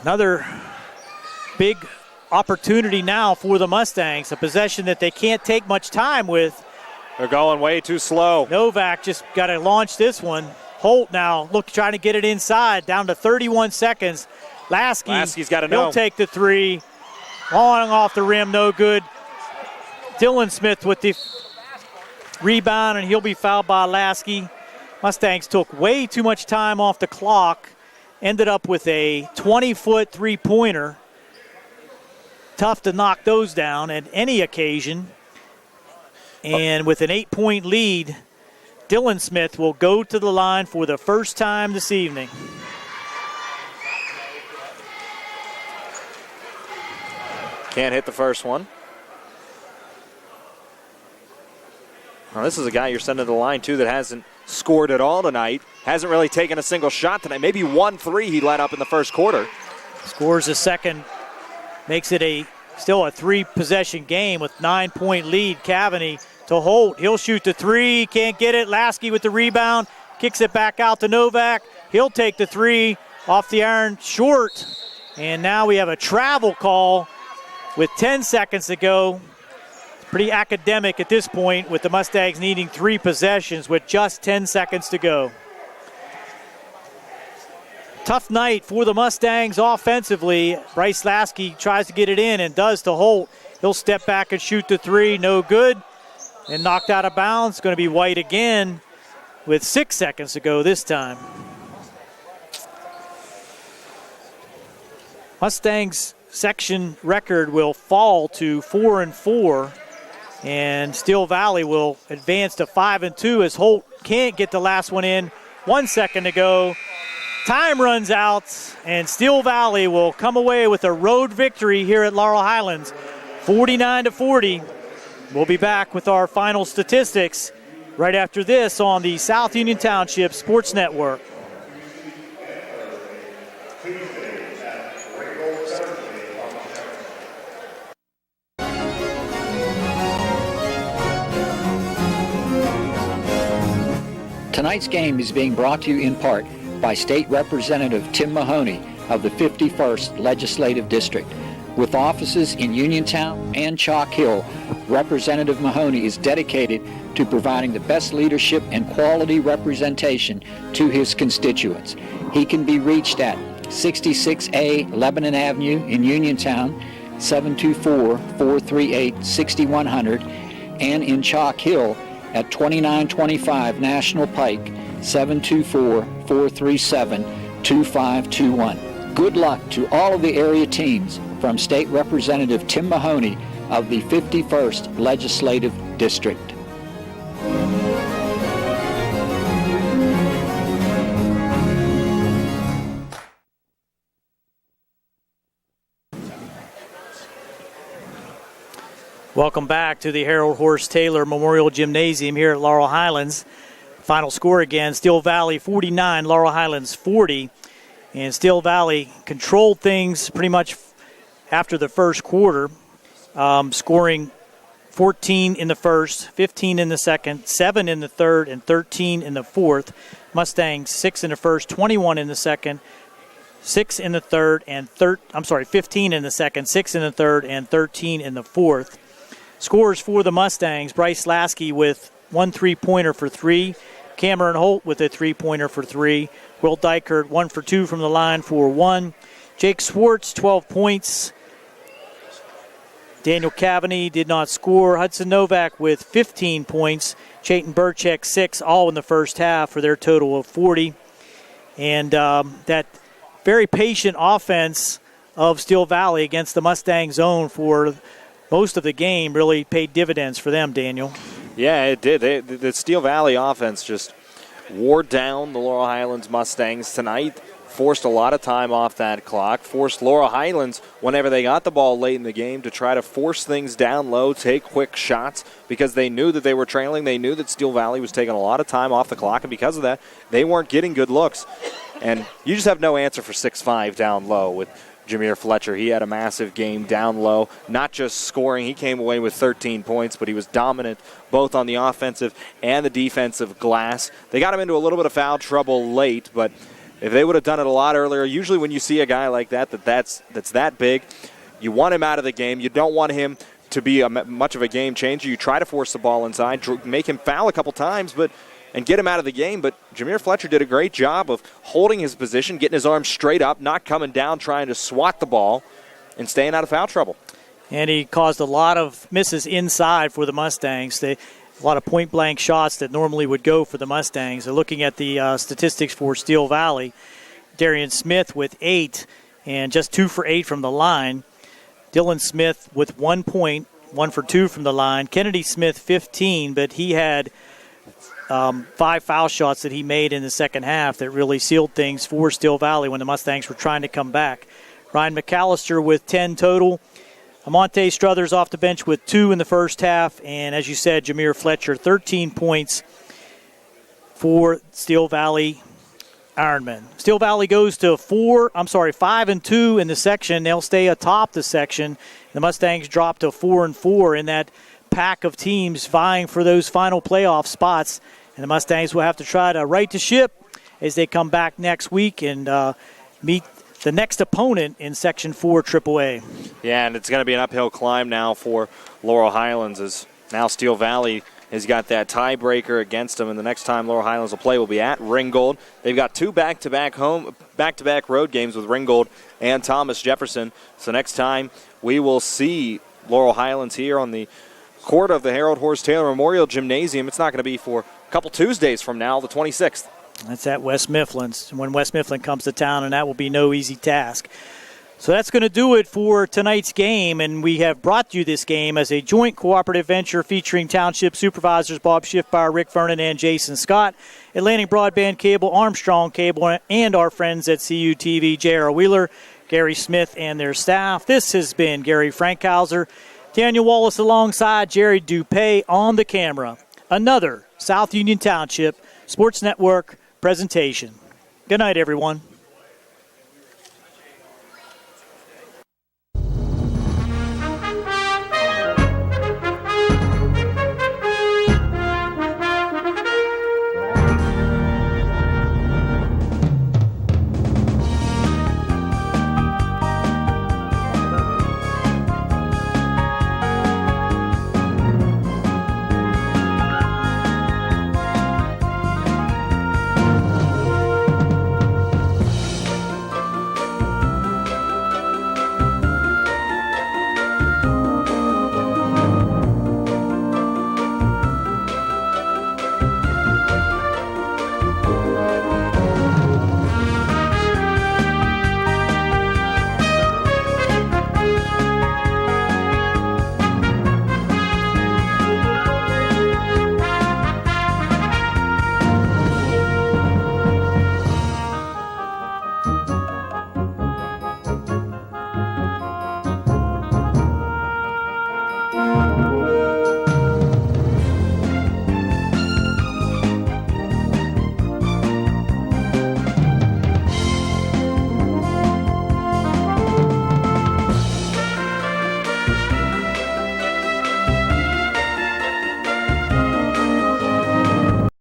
Another big opportunity now for the Mustangs, a possession that they can't take much time with. They're going way too slow. Novak just got to launch this one. Holt now trying to get it inside, down to 31 seconds. Lasky's got to know. He'll take the three. Long off the rim, no good. Dylan Smith with the rebound, and he'll be fouled by Lasky. Mustangs took way too much time off the clock. Ended up with a 20-foot three-pointer. Tough to knock those down at any occasion. And with an 8-point lead, Dylan Smith will go to the line for the first time this evening. Can't hit the first one. Now, this is a guy you're sending to the line, too, that hasn't scored at all tonight. Hasn't really taken a single shot tonight. Maybe 1 3 he let up in the first quarter. Scores a second. Makes it still a 3-possession game with 9-point lead. Cavaney to Holt. He'll shoot the three. Can't get it. Lasky with the rebound. Kicks it back out to Novak. He'll take the three off the iron short. And now we have a travel call with 10 seconds to go. Pretty academic at this point with the Mustangs needing 3 possessions with just 10 seconds to go. Tough night for the Mustangs offensively. Bryce Lasky tries to get it in and does to Holt. He'll step back and shoot the three. No good. And knocked out of bounds. Going to be White again with 6 seconds to go this time. Mustangs section record will fall to 4-4. And Steel Valley will advance to 5-2 as Holt can't get the last one in. 1 second to go. Time runs out, and Steel Valley will come away with a road victory here at Laurel Highlands, 49-40. We'll be back with our final statistics right after this on the South Union Township Sports Network. Tonight's game is being brought to you in part by State Representative Tim Mahoney of the 51st Legislative District. With offices in Uniontown and Chalk Hill, Representative Mahoney is dedicated to providing the best leadership and quality representation to his constituents. He can be reached at 66A Lebanon Avenue in Uniontown, 724-438-6100, and in Chalk Hill at 2925 National Pike, 724-437-2521. Good luck to all of the area teams from State Representative Tim Mahoney of the 51st Legislative District. Welcome back to the Harold Horse Taylor Memorial Gymnasium here at Laurel Highlands. Final score again, Steel Valley 49, Laurel Highlands 40. And Steel Valley controlled things pretty much after the first quarter, scoring 14 in the first, 15 in the second, 7 in the third, and 13 in the fourth. Mustangs 6 in the first, 21 in the second, 6 in the third, and 15 in the second, 6 in the third, and 13 in the fourth. Scores for the Mustangs, Bryce Lasky with 1 3-pointer for 3. Cameron Holt with a 3-pointer for 3. Will Dykert 1 for 2 from the line for 1. Jake Swartz, 12 points. Daniel Cavaney did not score. Hudson Novak with 15 points. Chayton Burchek 6, all in the first half for their total of 40. And that very patient offense of Steel Valley against the Mustang zone for most of the game really paid dividends for them, Daniel. Yeah, it did. The Steel Valley offense just wore down the Laurel Highlands Mustangs tonight, forced a lot of time off that clock, forced Laurel Highlands, whenever they got the ball late in the game, to try to force things down low, take quick shots, because they knew that they were trailing. They knew that Steel Valley was taking a lot of time off the clock, and because of that, they weren't getting good looks. And you just have no answer for 6'5" down low with Jameer Fletcher. He had a massive game down low, not just scoring. He came away with 13 points, but he was dominant both on the offensive and the defensive glass. They got him into a little bit of foul trouble late, but If they would have done it a lot earlier, usually when you see a guy like that's that big, you want him out of the game. You don't want him to be much of a game changer. You try to force the ball inside, make him foul a couple times, and get him out of the game. But Jameer Fletcher did a great job of holding his position, getting his arms straight up, not coming down, trying to swat the ball, and staying out of foul trouble. And he caused a lot of misses inside for the Mustangs. A lot of point-blank shots that normally would go for the Mustangs. They're looking at the statistics for Steel Valley. Darian Smith with 8 and just 2 for 8 from the line. Dylan Smith with 1 point, 1 for 2 from the line. Kennedy Smith 15, but he had 5 foul shots that he made in the second half that really sealed things for Steel Valley when the Mustangs were trying to come back. Ryan McAllister with 10 total. Amonte Struthers off the bench with 2 in the first half. And as you said, Jameer Fletcher, 13 points for Steel Valley Ironmen. Steel Valley goes to 5-2 in the section. They'll stay atop the section. The Mustangs drop to 4-4 in that pack of teams vying for those final playoff spots. And the Mustangs will have to try to right the ship as they come back next week and meet the next opponent in Section 4 AAA. Yeah, and it's going to be an uphill climb now for Laurel Highlands as now Steel Valley has got that tiebreaker against them, and the next time Laurel Highlands will play will be at Ringgold. They've got 2 back-to-back road games with Ringgold and Thomas Jefferson. So next time we will see Laurel Highlands here on the court of the Harold Horse Taylor Memorial Gymnasium. It's not going to be for a couple Tuesdays from now, the 26th. That's at West Mifflin's when West Mifflin comes to town, and that will be no easy task. So that's going to do it for tonight's game, and we have brought you this game as a joint cooperative venture featuring Township Supervisors Bob Schiffbauer, Rick Vernon, and Jason Scott, Atlantic Broadband Cable, Armstrong Cable, and our friends at CUTV, J.R. Wheeler, Gary Smith, and their staff. This has been Gary Frankhauser, Daniel Wallace alongside Jerry Dupay on the camera. Another South Union Township Sports Network presentation. Good night, everyone.